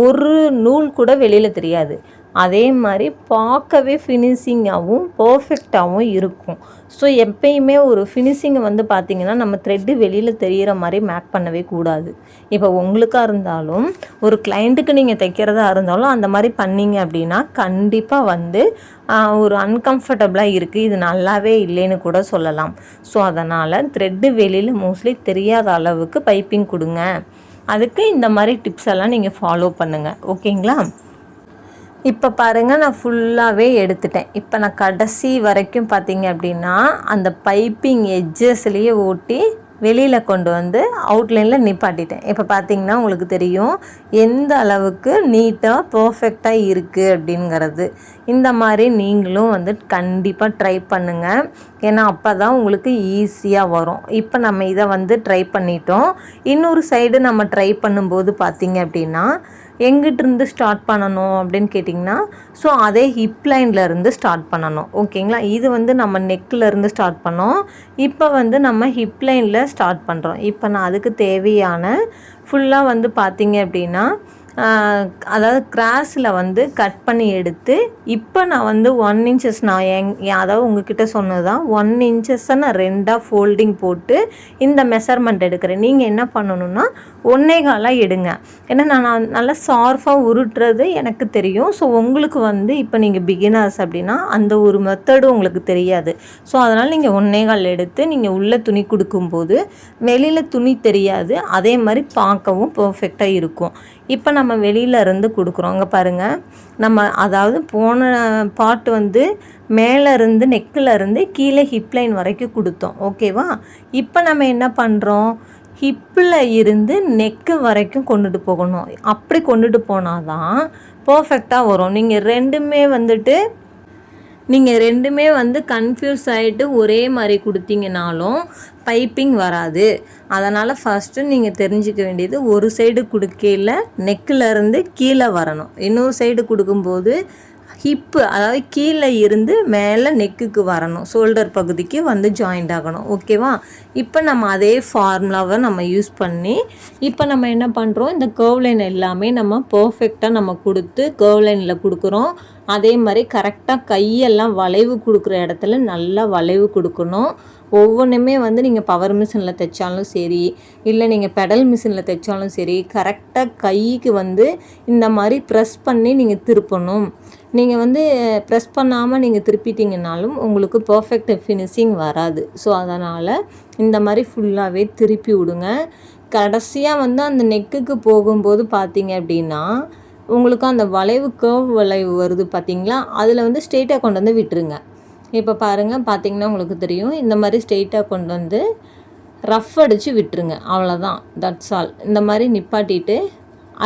[SPEAKER 2] ஒரு நூல் கூட வெளியில் தெரியாது. அதே மாதிரி பார்க்கவே ஃபினிஷிங்காகவும் பர்ஃபெக்டாகவும் இருக்கும். ஸோ எப்பயுமே ஒரு ஃபினிஷிங்கை வந்து பார்த்திங்கன்னா நம்ம த்ரெட்டு வெளியில் தெரிகிற மாதிரி மேக் பண்ணவே கூடாது. இப்போ உங்களுக்காக இருந்தாலும் ஒரு கிளைண்ட்டுக்கு நீங்கள் தைக்கிறதா இருந்தாலும் அந்த மாதிரி பண்ணிங்க அப்படின்னா கண்டிப்பாக வந்து ஒரு அன்கம்ஃபர்டபுளாக இருக்குது, இது நல்லாவே இல்லைன்னு கூட சொல்லலாம். ஸோ அதனால் த்ரெட்டு வெளியில் மோஸ்ட்லி தெரியாத அளவுக்கு பைப்பிங் கொடுங்க. அதுக்கு இந்த மாதிரி டிப்ஸ் எல்லாம் நீங்கள் ஃபாலோ பண்ணுங்கள். ஓகேங்களா, இப்போ பாருங்கள், நான் ஃபுல்லாகவே எடுத்துட்டேன். இப்போ நான் கடைசி வரைக்கும் பார்த்தீங்க அப்படின்னா அந்த பைப்பிங் எட்ஜஸ்லேயே ஓட்டி வெளியில் கொண்டு வந்து அவுட்லைனில் நிப்பாட்டிட்டேன். இப்போ பார்த்தீங்கன்னா உங்களுக்கு தெரியும் எந்த அளவுக்கு நீட்டாக பர்ஃபெக்டாக இருக்குது அப்படிங்கிறது. இந்த மாதிரி நீங்களும் வந்து கண்டிப்பாக ட்ரை பண்ணுங்கள். ஏன்னா அப்போ தான் உங்களுக்கு ஈஸியாக வரும். இப்போ நம்ம இதை வந்து ட்ரை பண்ணிட்டோம். இன்னொரு சைடு நம்ம ட்ரை பண்ணும்போது பார்த்தீங்க அப்படின்னா எங்கிட்டிருந்து ஸ்டார்ட் பண்ணணும் அப்படின்னு கேட்டிங்கன்னா ஸோ அதே ஹிப் லைன்லேருந்து ஸ்டார்ட் பண்ணணும். ஓகேங்களா, இது வந்து நம்ம நெக்கிலேருந்து ஸ்டார்ட் பண்ணோம். இப்போ வந்து நம்ம ஹிப் லைனில் ஸ்டார்ட் பண்ணுறோம். இப்போ நான் அதுக்கு தேவையான ஃபுல்லாக வந்து பார்த்திங்க அப்படின்னா அதாவது கிராஸில் வந்து கட் பண்ணி எடுத்து இப்போ நான் வந்து 1 inches நான் அதாவது உங்ககிட்ட சொன்னது தான் 1 inches நான் 2ஆக ஃபோல்டிங் போட்டு இந்த மெஷர்மெண்ட் எடுக்கிறேன். நீங்கள் என்ன பண்ணணுன்னா 1.25 எடுங்க. ஏன்னா நான் நல்லா சார்ஃபாக உருட்டுறது எனக்கு தெரியும். ஸோ உங்களுக்கு வந்து இப்போ நீங்கள் பிகினர்ஸ் அப்படின்னா அந்த ஒரு மெத்தடும் உங்களுக்கு தெரியாது. ஸோ அதனால் நீங்கள் 1.25 எடுத்து நீங்கள் உள்ளே துணி கொடுக்கும்போது வெளியில் துணி தெரியாது, அதே மாதிரி பார்க்கவும் பர்ஃபெக்டாக இருக்கும். இப்போ நம்ம வெளியில் இருந்து கொடுக்குறோம். அங்கே பாருங்கள், நம்ம அதாவது போன பார்ட் வந்து மேலே இருந்து நெக்கில் இருந்து கீழே ஹிப் லைன் வரைக்கும் கொடுத்தோம். ஓகேவா, இப்போ நம்ம என்ன பண்ணுறோம், ஹிப்பில் இருந்து நெக்கு வரைக்கும் கொண்டுட்டு போகணும். அப்படி கொண்டுட்டு போனால் தான் பர்ஃபெக்டாக வரும். நீங்கள் ரெண்டுமே வந்து கன்ஃபியூஸ் ஆகிட்டு ஒரே மாதிரி கொடுத்தீங்கனாலும் பைப்பிங் வராது. அதனால் ஃபஸ்ட்டு நீங்கள் தெரிஞ்சிக்க வேண்டியது ஒரு சைடு கொடுக்கையில் நெக்கிலேருந்து கீழே வரணும், இன்னொரு சைடு கொடுக்கும்போது ஹிப்பு அதாவது கீழே இருந்து மேலே நெக்குக்கு வரணும், ஷோல்டர் பகுதிக்கு வந்து ஜாயிண்ட் ஆகணும். ஓகேவா, இப்போ நம்ம அதே ஃபார்முலாவை நம்ம யூஸ் பண்ணி இப்போ நம்ம என்ன பண்ணுறோம், இந்த கர்வ் லைன் எல்லாமே நம்ம பர்ஃபெக்டாக நம்ம கொடுத்து கர்வ் லைனில் கொடுக்குறோம். அதே மாதிரி கரெக்டாக கையெல்லாம் வளைவு கொடுக்குற இடத்துல நல்லா வளைவு கொடுக்கணும். ஒவ்வொன்றுமே வந்து நீங்கள் பவர் மிஷினில் தைச்சாலும் சரி, இல்லை நீங்கள் பெடல் மிஷினில் தைச்சாலும் சரி, கரெக்டாக கைக்கு வந்து இந்த மாதிரி ப்ரெஸ் பண்ணி நீங்கள் திருப்பணும். நீங்கள் வந்து ப்ரெஸ் பண்ணாமல் நீங்கள் திருப்பிட்டிங்கனாலும் உங்களுக்கு பர்ஃபெக்ட் ஃபினிஷிங் வராது. ஸோ அதனால் இந்த மாதிரி ஃபுல்லாகவே திருப்பி விடுங்க. கடைசியாக வந்து அந்த நெக்குக்கு போகும்போது பார்த்தீங்க அப்படின்னா உங்களுக்கு அந்த வளைவு கர்வ் வளைவு வருது பார்த்தீங்களா, அதில் வந்து ஸ்ட்ரெயிட்டாக கொண்டு வந்து விட்டுருங்க. இப்போ பாருங்கள், பார்த்தீங்கன்னா உங்களுக்கு தெரியும். இந்த மாதிரி ஸ்ட்ரெயிட்டாக கொண்டு வந்து ரஃப் அடித்து விட்டுருங்க. அவ்வளோதான், தட்ஸ் ஆல். இந்த மாதிரி நிப்பாட்டிட்டு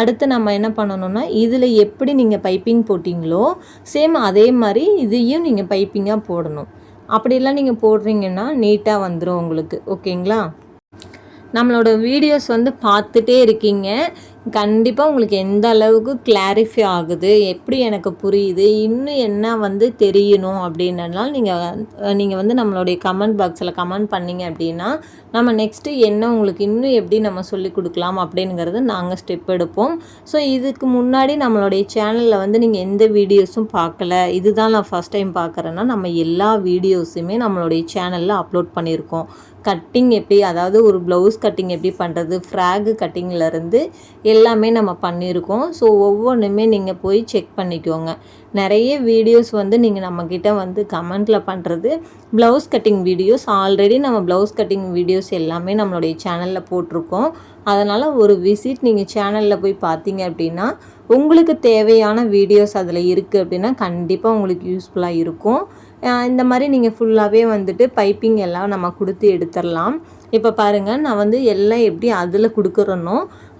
[SPEAKER 2] அடுத்து நம்ம என்ன பண்ணணும்னா, இதில் எப்படி நீங்கள் பைப்பிங் போட்டிங்களோ சேம் அதே மாதிரி இதையும் நீங்கள் பைப்பிங்காக போடணும். அப்படிலாம் நீங்கள் போடுறீங்கன்னா நீட்டாக வந்துடும் உங்களுக்கு. ஓகேங்களா? நம்மளோட வீடியோஸ் வந்து பார்த்துட்டே இருக்கீங்க. கண்டிப்பாக உங்களுக்கு எந்த அளவுக்கு கிளாரிஃபை ஆகுது, எப்படி எனக்கு புரியுது, இன்னும் என்ன வந்து தெரியணும் அப்படின்றனால நீங்கள் வந்து நம்மளுடைய கமெண்ட் பாக்ஸில் கமெண்ட் பண்ணிங்க அப்படின்னா நம்ம நெக்ஸ்ட்டு என்ன உங்களுக்கு இன்னும் எப்படி நம்ம சொல்லிக் கொடுக்கலாம் அப்படிங்கிறது நாங்கள் ஸ்டெப் எடுப்போம். ஸோ இதுக்கு முன்னாடி நம்மளுடைய சேனலில் வந்து நீங்கள் எந்த வீடியோஸும் பார்க்கல, இதுதான் நான் ஃபஸ்ட் டைம் பார்க்குறேன்னா நம்ம எல்லா வீடியோஸுமே நம்மளுடைய சேனலில் அப்லோட் பண்ணியிருக்கோம். கட்டிங் எப்படி, அதாவது ஒரு ப்ளவுஸ் கட்டிங் எப்படி பண்ணுறது, ஃப்ராகு கட்டிங்லேருந்து எல்லாமே நம்ம பண்ணியிருக்கோம். ஸோ ஒவ்வொன்றுமே நீங்கள் போய் செக் பண்ணிக்கோங்க. நிறைய வீடியோஸ் வந்து நீங்கள் நம்மக்கிட்ட வந்து கமெண்ட்டில் பண்ணுறது ப்ளவுஸ் கட்டிங் வீடியோஸ். ஆல்ரெடி நம்ம ப்ளவுஸ் கட்டிங் வீடியோஸ் எல்லாமே நம்மளுடைய சேனலில் போட்டிருக்கோம். அதனால் ஒரு விசிட் நீங்கள் சேனலில் போய் பார்த்தீங்க அப்படின்னா உங்களுக்கு தேவையான வீடியோஸ் அதில் இருக்குது அப்படின்னா கண்டிப்பாக உங்களுக்கு யூஸ்ஃபுல்லாக இருக்கும். இந்த மாதிரி நீங்கள் ஃபுல்லாகவே வந்துட்டு பைப்பிங் எல்லாம் நம்ம கொடுத்து எடுத்துடலாம். இப்போ பாருங்கள், நான் வந்து எல்லாம் எப்படி அதில் கொடுக்குறேனோ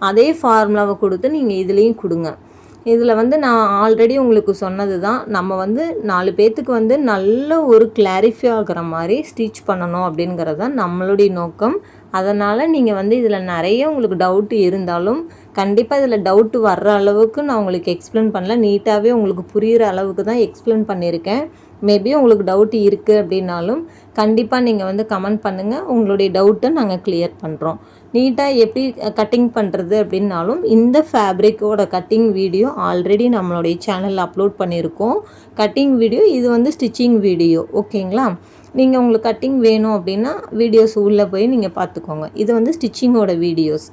[SPEAKER 2] அதே ஃபார்முலாவை கொடுத்து நீங்கள் இதுலேயும் கொடுங்க. இதில் வந்து நான் ஆல்ரெடி உங்களுக்கு சொன்னது தான், நம்ம வந்து 4 பேர்த்துக்கு வந்து நல்ல ஒரு கிளாரிஃபை ஆகிற மாதிரி ஸ்டிச் பண்ணணும் அப்படிங்கிறது தான் நம்மளுடைய நோக்கம். அதனால் நீங்கள் வந்து இதில் நிறைய உங்களுக்கு டவுட்டு இருந்தாலும் கண்டிப்பாக இதில் டவுட்டு வர்ற அளவுக்கு நான் உங்களுக்கு எக்ஸ்பிளைன் பண்ணல. நீட்டாகவே உங்களுக்கு புரிகிற அளவுக்கு தான் எக்ஸ்பிளைன் பண்ணியிருக்கேன். மேபி உங்களுக்கு டவுட் இருக்குது அப்படின்னாலும் கண்டிப்பாக நீங்கள் வந்து கமெண்ட் பண்ணுங்கள். உங்களுடைய டவுட்டை நாங்கள் கிளியர் பண்ணுறோம். நீட்டாக எப்படி கட்டிங் பண்ணுறது அப்படின்னாலும் இந்த ஃபேப்ரிக்கோட கட்டிங் வீடியோ ஆல்ரெடி நம்மளுடைய சேனலில் அப்லோட் பண்ணியிருக்கோம். கட்டிங் வீடியோ, இது வந்து ஸ்டிச்சிங் வீடியோ. ஓகேங்களா? நீங்கள் உங்களுக்கு கட்டிங் வேணும் அப்படின்னா வீடியோஸ் உள்ளே போய் நீங்கள் பார்த்துக்கோங்க. இது வந்து ஸ்டிச்சிங்கோட வீடியோஸ்.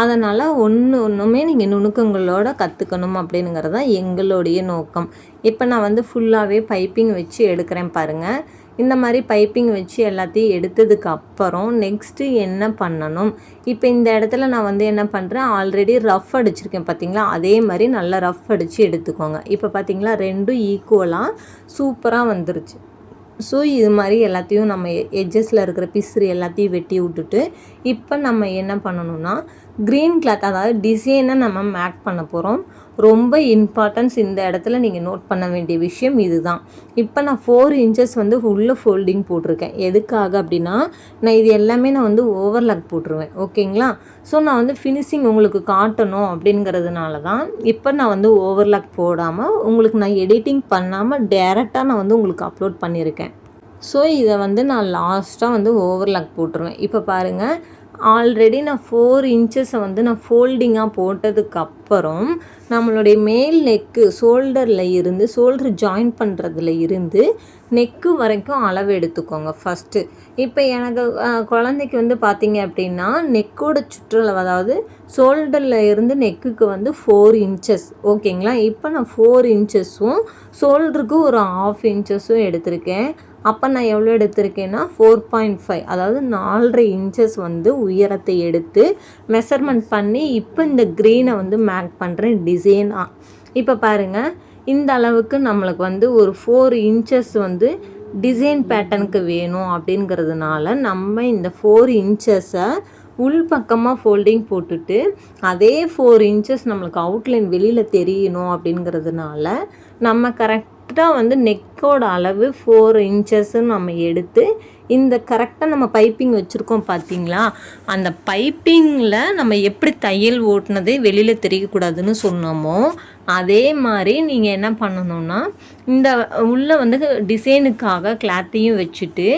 [SPEAKER 2] அதனால் ஒன்றுமே நீங்கள் நுணுக்கங்களோட கற்றுக்கணும் அப்படிங்கிறது தான் எங்களுடைய நோக்கம். இப்போ நான் வந்து ஃபுல்லாகவே பைப்பிங் வச்சு எடுக்கிறேன் பாருங்கள். இந்த மாதிரி பைப்பிங் வச்சு எல்லாத்தையும் எடுத்ததுக்கு அப்புறம் நெக்ஸ்ட்டு என்ன பண்ணணும், இப்போ இந்த இடத்துல நான் வந்து என்ன பண்ணுறேன், ஆல்ரெடி ரஃப் அடிச்சிருக்கேன் பார்த்தீங்களா, அதே மாதிரி நல்லா ரஃப் அடித்து எடுத்துக்கோங்க. இப்போ பார்த்தீங்களா ரெண்டும் ஈக்குவலாக சூப்பராக வந்துருச்சு. ஸோ இது மாதிரி எல்லாத்தையும் நம்ம எட்ஜஸில் இருக்கிற பிசுறு எல்லாத்தையும் வெட்டி விட்டுட்டு இப்போ நம்ம என்ன பண்ணணும்னா க்ரீன் கிளாத், அதாவது டிசைனை நம்ம மேக் பண்ண போகிறோம். ரொம்ப இம்பார்ட்டன்ஸ் இந்த இடத்துல நீங்கள் நோட் பண்ண வேண்டிய விஷயம் இதுதான். இப்போ நான் 4 இன்ச்சஸ் வந்து உள்ள ஃபோல்டிங் போட்டிருக்கேன். எதுக்காக அப்படின்னா நான் இது எல்லாமே நான் வந்து ஓவர்லாக் போட்டுருவேன். ஓகேங்களா? ஸோ நான் வந்து ஃபினிஷிங் உங்களுக்கு காட்டணும் அப்படிங்கிறதுனால தான் இப்போ நான் வந்து ஓவர்லாக் போடாமல் உங்களுக்கு நான் எடிட்டிங் பண்ணாமல் டேரெக்டாக நான் வந்து உங்களுக்கு அப்லோட் பண்ணியிருக்கேன். ஸோ இதை வந்து நான் லாஸ்ட்டாக வந்து ஓவர்லாக் போட்டுருவேன். இப்போ பாருங்கள், ஆல்ரெடி நான் 4 இன்ச்சஸை வந்து நான் ஃபோல்டிங்காக போட்டதுக்கப்புறம் நம்மளுடைய மேல் நெக்கு ஷோல்டர் ஜாயின் பண்ணுறதுல இருந்து நெக்கு வரைக்கும் அளவு எடுத்துக்கோங்க ஃபஸ்ட்டு. இப்போ எனக்கு குழந்தைக்கு வந்து பார்த்தீங்க அப்படின்னா நெக்கோட சுற்றளவு, அதாவது ஷோல்டரில் இருந்து நெக்குக்கு வந்து 4 இன்ச்சஸ். ஓகேங்களா? இப்போ நான் 4 இன்ச்சஸும் ஷோல்டருக்கு ஒரு 1/2 இன்ச்சஸும் எடுத்திருக்கேன். அப்போ நான் எவ்வளோ எடுத்திருக்கேன்னா 4.5, அதாவது 4.5 இன்ச்சஸ் வந்து உயரத்தை எடுத்து மெஷர்மெண்ட் பண்ணி இப்போ இந்த க்ரீனை வந்து மேக் பண்ணுறேன் டிசைனாக. இப்போ பாருங்கள், இந்த அளவுக்கு நம்மளுக்கு வந்து ஒரு 4 இன்ச்சஸ் வந்து டிசைன் பேட்டர்னுக்கு வேணும். அப்படிங்கிறதுனால நம்ம இந்த 4 இன்ச்சஸை உள்பக்கமாக ஃபோல்டிங் போட்டுட்டு அதே 4 இன்ச்சஸ் நம்மளுக்கு அவுட்லைன் வெளியில் தெரியணும் அப்படிங்கிறதுனால நம்ம கரெக்டாக வந்து நெக்கோட அளவு 4 இன்ச்சஸ்ன்னு நம்ம எடுத்து இந்த கரெக்டாக நம்ம பைப்பிங் வச்சுருக்கோம் பார்த்தீங்களா, அந்த பைப்பிங்கில் நம்ம எப்படி தையல் ஓட்டுனதே வெளியில் தெரியக்கூடாதுன்னு சொன்னோமோ அதே மாதிரி நீங்கள் என்ன பண்ணணுன்னா இந்த உள்ளே வந்து டிசைனுக்காக கிளாத்தையும் வச்சுட்டு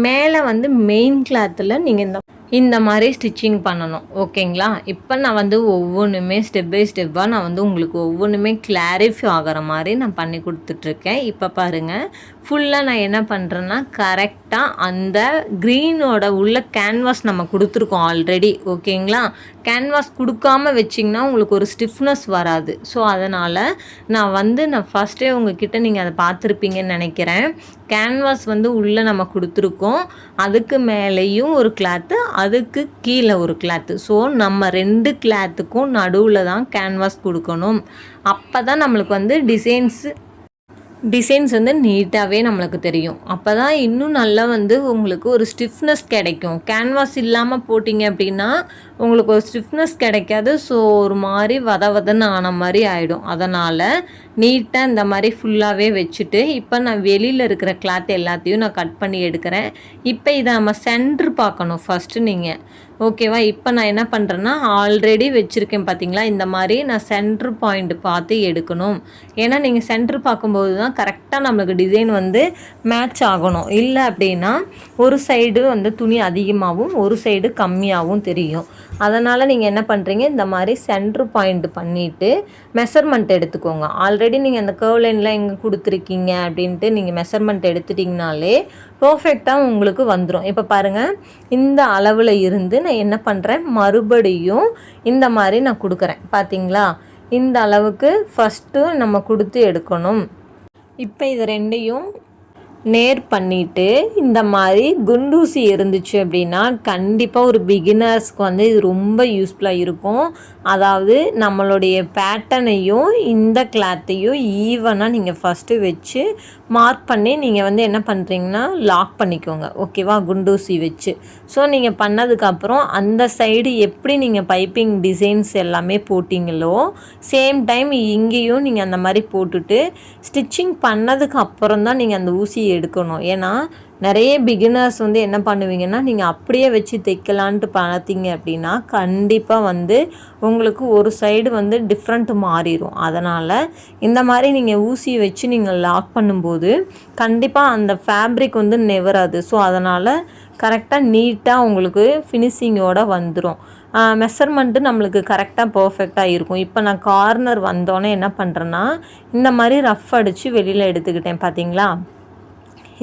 [SPEAKER 2] மேலே வந்து மெயின் கிளாத்தில் நீங்கள் இந்த மாதிரி ஸ்டிச்சிங் பண்ணணும். ஓகேங்களா? இப்போ நான் வந்து ஒவ்வொன்றுமே ஸ்டெப் பை ஸ்டெப்பாக நான் வந்து உங்களுக்கு ஒவ்வொன்றுமே கிளாரிஃபை ஆகிற மாதிரி நான் பண்ணி கொடுத்துட்ருக்கேன். இப்போ பாருங்கள், ஃபுல்லாக நான் என்ன பண்ணுறேன்னா கரெக்டாக கரெக்டாக அந்த க்ரீனோட உள்ள கேன்வாஸ் நம்ம கொடுத்துருக்கோம் ஆல்ரெடி. ஓகேங்களா? கேன்வாஸ் கொடுக்காம வச்சிங்கன்னா உங்களுக்கு ஒரு ஸ்டிஃப்னஸ் வராது. ஸோ அதனால் நான் ஃபஸ்ட்டே உங்ககிட்ட நீங்கள் அதை பார்த்துருப்பீங்கன்னு நினைக்கிறேன். கேன்வாஸ் உள்ளே நம்ம கொடுத்துருக்கோம், அதுக்கு மேலேயும் ஒரு கிளாத்து, அதுக்கு கீழே ஒரு கிளாத்து. ஸோ நம்ம 2 கிளாத்துக்கும் நடுவில் தான் கேன்வாஸ் கொடுக்கணும். அப்போ தான் நம்மளுக்கு டிசைன்ஸ் நீட்டாகவே நம்மளுக்கு தெரியும். அப்போ தான் இன்னும் நல்லா உங்களுக்கு ஒரு ஸ்டிஃப்னஸ் கிடைக்கும். கேன்வாஸ் இல்லாமல் போட்டிங்க அப்படின்னா உங்களுக்கு ஒரு ஸ்டிஃப்னஸ் கிடைக்காது. ஸோ ஒரு மாதிரி வதன்னு ஆன மாதிரி ஆகிடும். அதனால் நீட்டாக இந்த மாதிரி ஃபுல்லாகவே வச்சுட்டு இப்போ நான் வெளியில் இருக்கிற கிளாத் எல்லாத்தையும் நான் கட் பண்ணி எடுக்கிறேன். இப்போ இதை நம்ம சென்ட்ரு பார்க்கணும் ஃபஸ்ட்டு நீங்கள். ஓகேவா? இப்போ நான் என்ன பண்ணுறேன்னா ஆல்ரெடி வச்சுருக்கேன் பார்த்தீங்களா, இந்த மாதிரி நான் சென்ட்ரு பாயிண்ட் பார்த்து எடுக்கணும். ஏன்னா நீங்கள் சென்ட்ரு பார்க்கும்போது தான் கரெக்டாக நம்மளுக்கு டிசைன் மேட்ச் ஆகணும். இல்லை அப்படின்னா ஒரு சைடு துணி அதிகமாகவும் ஒரு சைடு கம்மியாகவும் தெரியும். அதனால் நீங்கள் என்ன பண்ணுறீங்க, இந்த மாதிரி சென்ட்ரு பாயிண்ட் பண்ணிவிட்டு மெஷர்மெண்ட் எடுத்துக்கோங்க. ஆல்ரெடி நீங்கள் அந்த கர்வ் லைன்லாம் எங்கே கொடுத்துருக்கீங்க அப்படின்ட்டு நீங்கள் மெஷர்மெண்ட் எடுத்துட்டிங்கனாலே பர்ஃபெக்டாக உங்களுக்கு வந்துடும். இப்போ பாருங்கள், இந்த அளவில் இருந்து நான் என்ன பண்ணுறேன், மறுபடியும் இந்த மாதிரி நான் கொடுக்குறேன். பார்த்தீங்களா? இந்த அளவுக்கு ஃபஸ்ட்டு நம்ம கொடுத்து எடுக்கணும். இப்போ இது ரெண்டையும் நேர் பண்ணிவிட்டு இந்த மாதிரி குண்டூசி இருந்துச்சு அப்படின்னா கண்டிப்பாக ஒரு பிகினர்ஸ்க்கு இது ரொம்ப யூஸ்ஃபுல்லாக இருக்கும். அதாவது நம்மளுடைய பேட்டர்னையும் இந்த கிளாத்தையும் ஈவனாக நீங்கள் ஃபஸ்ட்டு வச்சு மார்க் பண்ணி நீங்கள் என்ன பண்ணுறீங்கன்னா லாக் பண்ணிக்கோங்க. ஓகேவா? குண்டூசி வச்சு. ஸோ நீங்கள் பண்ணதுக்கப்புறம் அந்த சைடு எப்படி நீங்கள் பைப்பிங் டிசைன்ஸ் எல்லாமே போட்டிங்களோ சேம் டைம் இங்கேயும் நீங்கள் அந்த மாதிரி போட்டுட்டு ஸ்டிச்சிங் பண்ணதுக்கு அப்புறம் தான் நீங்கள் அந்த ஊசி எடுக்கணும். ஏன்னா நிறைய பிகினர்ஸ் என்ன பண்ணுவீங்கன்னா நீங்கள் அப்படியே வச்சு தைக்கலான்ட்டு பார்த்தீங்க அப்படின்னா கண்டிப்பாக உங்களுக்கு ஒரு சைடு டிஃப்ரெண்ட் மாறிடும். அதனால் இந்த மாதிரி நீங்கள் ஊசி வச்சு நீங்கள் லாக் பண்ணும்போது கண்டிப்பாக அந்த ஃபேப்ரிக் நெவராது. ஸோ அதனால் கரெக்டாக நீட்டாக உங்களுக்கு ஃபினிஷிங்கோடு வந்துடும். மெஷர்மெண்ட்டு நம்மளுக்கு கரெக்டாக பர்ஃபெக்டாக இருக்கும். இப்போ நான் கார்னர் வந்தோன்னே என்ன பண்ணுறேன்னா இந்த மாதிரி ரஃப் அடித்து வெளியில் எடுத்துக்கிட்டேன். பார்த்தீங்களா?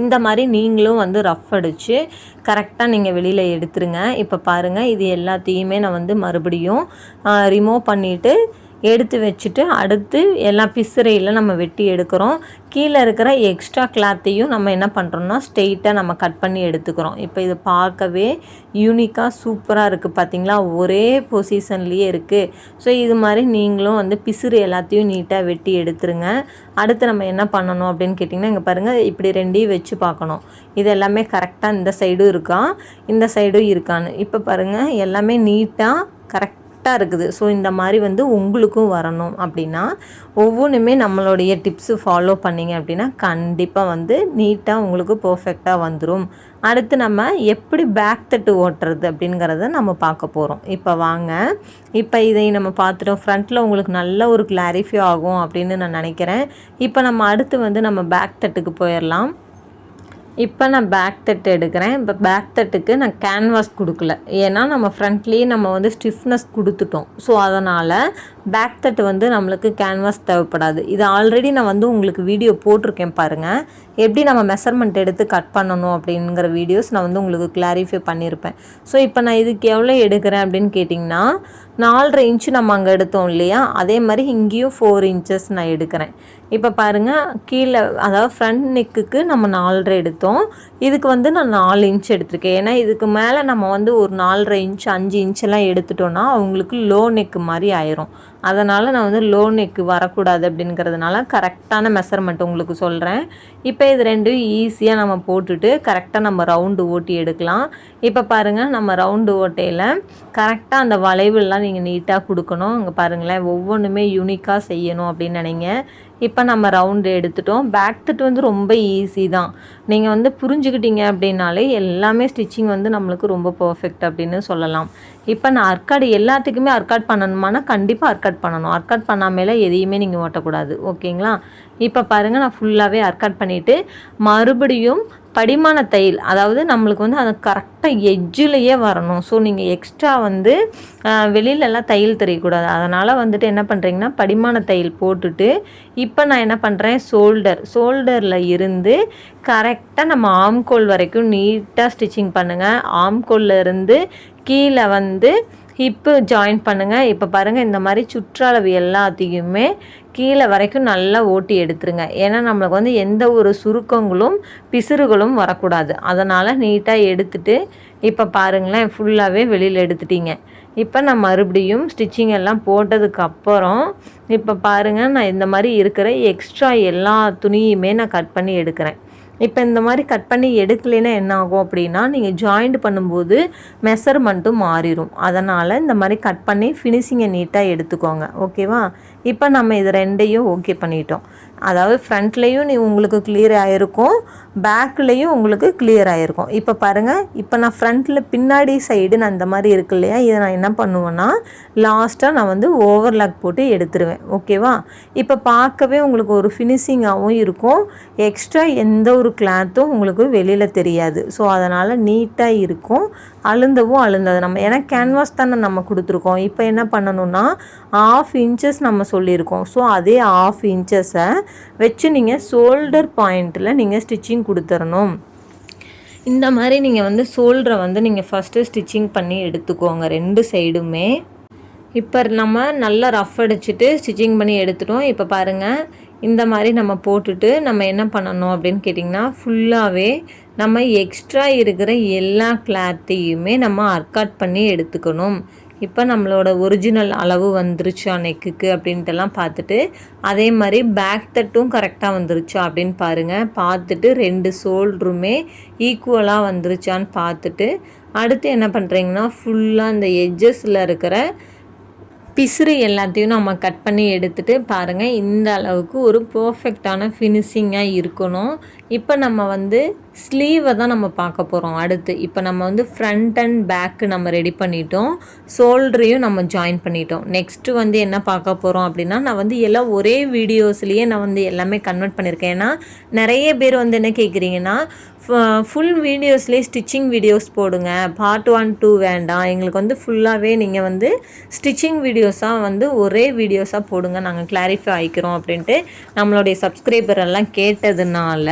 [SPEAKER 2] இந்த மாதிரி நீங்களும் ரஃப் அடித்து கரெக்டாக நீங்கள் வெளியில் எடுத்துருங்க. இப்போ பாருங்கள், இது எல்லாத்தையுமே நான் மறுபடியும் ரிமூவ் பண்ணிவிட்டு எடுத்து வச்சுட்டு அடுத்து எல்லாம் பிசுறையில் நம்ம வெட்டி எடுக்கிறோம். கீழே இருக்கிற எக்ஸ்ட்ரா கிளாத்தையும் நம்ம என்ன பண்ணுறோம்னா ஸ்ட்ரெயிட்டாக நம்ம கட் பண்ணி எடுத்துக்கிறோம். இப்போ இது பார்க்கவே யூனிக்காக சூப்பராக இருக்குது. பார்த்திங்களா? ஒரே பொசிஷன்லேயே இருக்குது. ஸோ இது மாதிரி நீங்களும் பிசுறு எல்லாத்தையும் நீட்டாக வெட்டி எடுத்துருங்க. அடுத்து நம்ம என்ன பண்ணணும் அப்படின்னு கேட்டிங்கன்னா இங்கே பாருங்கள், இப்படி ரெண்டையும் வச்சு பார்க்கணும். இது எல்லாமே கரெக்டாக இந்த சைடும் இருக்கா இந்த சைடும் இருக்கான்னு. இப்போ பாருங்கள், எல்லாமே நீட்டாக கரெக்டாக இருக்குது. ஸோ இந்த மாதிரி உங்களுக்கும் வரணும் அப்படின்னா ஒவ்வொன்றுமே நம்மளுடைய டிப்ஸு ஃபாலோ பண்ணிங்க அப்படின்னா கண்டிப்பாக நீட்டாக உங்களுக்கு பர்ஃபெக்டாக வந்துடும். அடுத்து நம்ம எப்படி பேக் தட்டு ஓட்டுறது அப்படிங்கிறத நம்ம பார்க்க போகிறோம். இப்போ வாங்க, இப்போ இதை நம்ம பார்த்துட்டோம். ஃப்ரண்ட்டில் உங்களுக்கு நல்ல ஒரு கிளாரிஃபை ஆகும் அப்படின்னு நான் நினைக்கிறேன். இப்போ நம்ம அடுத்து நம்ம பேக் தட்டுக்கு போயிடலாம். இப்போ நான் பேக் தட்டு எடுக்கிறேன். இப்போ பேக் தட்டுக்கு நான் கேன்வாஸ் கொடுக்கல, ஏன்னா நம்ம ஃப்ரண்ட்லேயே நம்ம ஸ்டிஃப்னஸ் கொடுத்துட்டோம். ஸோ அதனால் பேக் தட்டு நம்மளுக்கு கேன்வாஸ் தேவைப்படாது. இது ஆல்ரெடி நான் உங்களுக்கு வீடியோ போட்டிருக்கேன் பாருங்கள், எப்படி நம்ம மெஷர்மெண்ட் எடுத்து கட் பண்ணணும் அப்படிங்கிற வீடியோஸ் நான் உங்களுக்கு கிளாரிஃபை பண்ணியிருப்பேன். ஸோ இப்போ நான் இதுக்கு எவ்வளோ எடுக்கிறேன் அப்படின்னு கேட்டிங்கன்னா 4.5 இன்ச்சு நம்ம அங்கே எடுத்தோம் இல்லையா, அதே மாதிரி இங்கேயும் 4 இன்ச்சஸ் நான் எடுக்கிறேன். இப்போ பாருங்கள், கீழே அதாவது ஃப்ரண்ட் நெக்குக்கு நம்ம 4.5 எடுத்தோம், இதுக்கு நான் 4 இன்ச் எடுத்திருக்கேன். ஏன்னா இதுக்கு மேலே நம்ம ஒரு 4.5 இன்ச் 5 இன்ச்செல்லாம் எடுத்துட்டோன்னா அவங்களுக்கு லோ நெக்கு மாதிரி ஆயிரும். அதனால் நான் லோ நெக்கு வரக்கூடாது அப்படிங்கிறதுனால கரெக்டான மெஷர்மெண்ட் உங்களுக்கு சொல்கிறேன். இப்போ இது ரெண்டும் ஈஸியாக நம்ம போட்டுட்டு கரெக்டாக நம்ம ரவுண்டு ஓட்டி எடுக்கலாம். இப்போ பாருங்கள், நம்ம ரவுண்டு ஓட்டையில் கரெக்டாக அந்த வளைவுலாம் நீங்கள் நீட்டாக கொடுக்கணும். இங்கே பாருங்களேன், ஒவ்வொன்றுமே யூனிக்காக செய்யணும் அப்படின்னு நினைங்க. இப்போ நம்ம ரவுண்டு எடுத்துட்டோம். பேக் தட்டு ரொம்ப ஈஸி தான். நீங்கள் புரிஞ்சுக்கிட்டீங்க அப்படின்னாலே எல்லாமே ஸ்டிச்சிங் நம்மளுக்கு ரொம்ப பர்ஃபெக்ட் அப்படின்னு சொல்லலாம். இப்போ நான் அர்க்காடு எல்லாத்துக்குமே அர்க்காட் பண்ணணுமானா கண்டிப்பாக அர்க்காட் அர்க்கட் பண்ணணும். அர்க்கட் பண்ணாமலே எதையுமே நீங்கள் ஓட்டக்கூடாது. ஓகேங்களா? இப்போ பாருங்கள், நான் ஃபுல்லாகவே அர்க்கட் பண்ணிவிட்டு மறுபடியும் படிமான தையல், அதாவது நம்மளுக்கு வந்து அது கரெக்டாக எட்ஜிலேயே வரணும். ஸோ நீங்கள் எக்ஸ்ட்ரா வந்து வெளியிலலாம் தையல் தெரியக்கூடாது. அதனால் வந்துட்டு என்ன பண்ணுறீங்கன்னா படிமான தையல் போட்டுட்டு இப்போ நான் என்ன பண்ணுறேன், ஷோல்டரில் இருந்து கரெக்டாக நம்ம ஆம்கோல் வரைக்கும் நீட்டாக ஸ்டிச்சிங் பண்ணுங்கள். ஆம்கோலில் இருந்து கீழே வந்து ஹிப்பு ஜாயின் பண்ணுங்கள். இப்போ பாருங்கள், இந்த மாதிரி சுற்றளவு எல்லாத்தையுமே கீழே வரைக்கும் நல்லா ஓட்டி எடுத்துருங்க. ஏன்னா நம்மளுக்கு வந்து எந்த ஒரு சுருக்கங்களும் பிசுறுகளும் வரக்கூடாது. அதனால் நீட்டாக எடுத்துட்டு இப்போ பாருங்களேன், ஃபுல்லாகவே வெளியில் எடுத்துட்டீங்க. இப்போ நான் மறுபடியும் ஸ்டிச்சிங் எல்லாம் போட்டதுக்கப்புறம் இப்போ பாருங்கள், நான் இந்த மாதிரி இருக்கிற எக்ஸ்ட்ரா எல்லா துணியுமே நான் கட் பண்ணி எடுக்கிறேன். இப்போ இந்த மாதிரி கட் பண்ணி எடுக்கலைன்னா என்ன ஆகும் அப்படின்னா, நீங்கள் ஜாயிண்ட் பண்ணும்போது மெஷர்மெண்ட்டும் மாறிடும். அதனால் இந்த மாதிரி கட் பண்ணி ஃபினிஷிங்கை நீட்டாக எடுத்துக்கோங்க. ஓகேவா? இப்போ நம்ம இது ரெண்டையும் ஓகே பண்ணிட்டோம். அதாவது ஃப்ரண்ட்லேயும் உங்களுக்கு கிளியர் ஆகிருக்கும், பேக்லேயும் உங்களுக்கு கிளியர் ஆகிருக்கும். இப்போ பாருங்கள், இப்போ நான் ஃப்ரண்ட்டில் பின்னாடி சைடு நான் இந்த மாதிரி இருக்கு இல்லையா, இதை நான் என்ன பண்ணுவேன்னா லாஸ்ட்டாக நான் வந்து ஓவர்லாக் போட்டு எடுத்துருவேன். ஓகேவா? இப்போ பார்க்கவே உங்களுக்கு ஒரு ஃபினிஷிங்காகவும் இருக்கும். எக்ஸ்ட்ரா எந்த ஒரு கிளாத்தும் உங்களுக்கு வெளியில் தெரியாது. ஸோ அதனால் நீட்டாக இருக்கும். அழுந்தது நம்ம ஏன்னா கேன்வாஸ் தானே நம்ம கொடுத்துருக்கோம். இப்போ என்ன பண்ணணும்னா 1/2 இன்ச்சஸ் நம்ம சொல்லியிருக்கோம். ஸோ அதே 1/2 இன்ச்சஸை வச்சு நீங்கள் ஷோல்டர் பாயிண்ட்டில் நீங்கள் ஸ்டிச்சிங் கொடுத்துடணும். இந்த மாதிரி நீங்கள் வந்து ஷோல்டரை வந்து நீங்கள் ஃபஸ்ட்டு ஸ்டிச்சிங் பண்ணி எடுத்துக்கோங்க 2 சைடுமே. இப்போ நம்ம நல்லா ரஃப் அடிச்சுட்டு ஸ்டிச்சிங் பண்ணி எடுத்துட்டோம். இப்போ பாருங்கள், இந்த மாதிரி நம்ம போட்டுட்டு நம்ம என்ன பண்ணணும் அப்படின்னு கேட்டிங்கன்னா, ஃபுல்லாகவே நம்ம எக்ஸ்ட்ரா இருக்கிற எல்லா கிளாத்தையுமே நம்ம அர்க்காட் பண்ணி எடுத்துக்கணும். இப்போ நம்மளோட ஒரிஜினல் அளவு வந்துருச்சா நெக்குக்கு அப்படின்ட்டுலாம் பார்த்துட்டு, அதே மாதிரி பேக் தட்டும் கரெக்டாக வந்துருச்சா அப்படின்னு பாருங்கள். பார்த்துட்டு 2 ஷோல்டருமே ஈக்குவலாக வந்துருச்சான்னு பார்த்துட்டு, அடுத்து என்ன பண்ணுறீங்கன்னா ஃபுல்லாக அந்த எட்ஜஸில் இருக்கிற பிசுறு எல்லாத்தையும் நம்ம கட் பண்ணி எடுத்துகிட்டு பாருங்கள், இந்த அளவுக்கு ஒரு பர்ஃபெக்டான ஃபினிஷிங்காக இருக்கணும். இப்போ நம்ம வந்து ஸ்லீவை தான் நம்ம பார்க்க போகிறோம் அடுத்து. இப்போ நம்ம வந்து ஃப்ரண்ட் அண்ட் பேக்கு நம்ம ரெடி பண்ணிட்டோம், ஷோல்டரையும் நம்ம ஜாயின் பண்ணிட்டோம். நெக்ஸ்ட்டு வந்து என்ன பார்க்க போகிறோம் அப்படின்னா, நான் வந்து எல்லாம் ஒரே வீடியோஸ்லேயே நான் வந்து எல்லாமே கன்வெர்ட் பண்ணியிருக்கேன். ஏன்னா நிறைய பேர் வந்து என்ன கேட்குறீங்கன்னா, ஃபுல் வீடியோஸ்லேயே ஸ்டிச்சிங் வீடியோஸ் போடுங்க, பார்ட் 1, 2 வேண்டாம், எங்களுக்கு வந்து ஃபுல்லாகவே நீங்கள் வந்து ஸ்டிச்சிங் வீடியோஸாக வந்து ஒரே வீடியோஸாக போடுங்க, நாங்கள் கிளாரிஃபை ஆகிக்கிறோம் அப்படின்ட்டு நம்மளுடைய சப்ஸ்கிரைபர் எல்லாம் கேட்டதுனால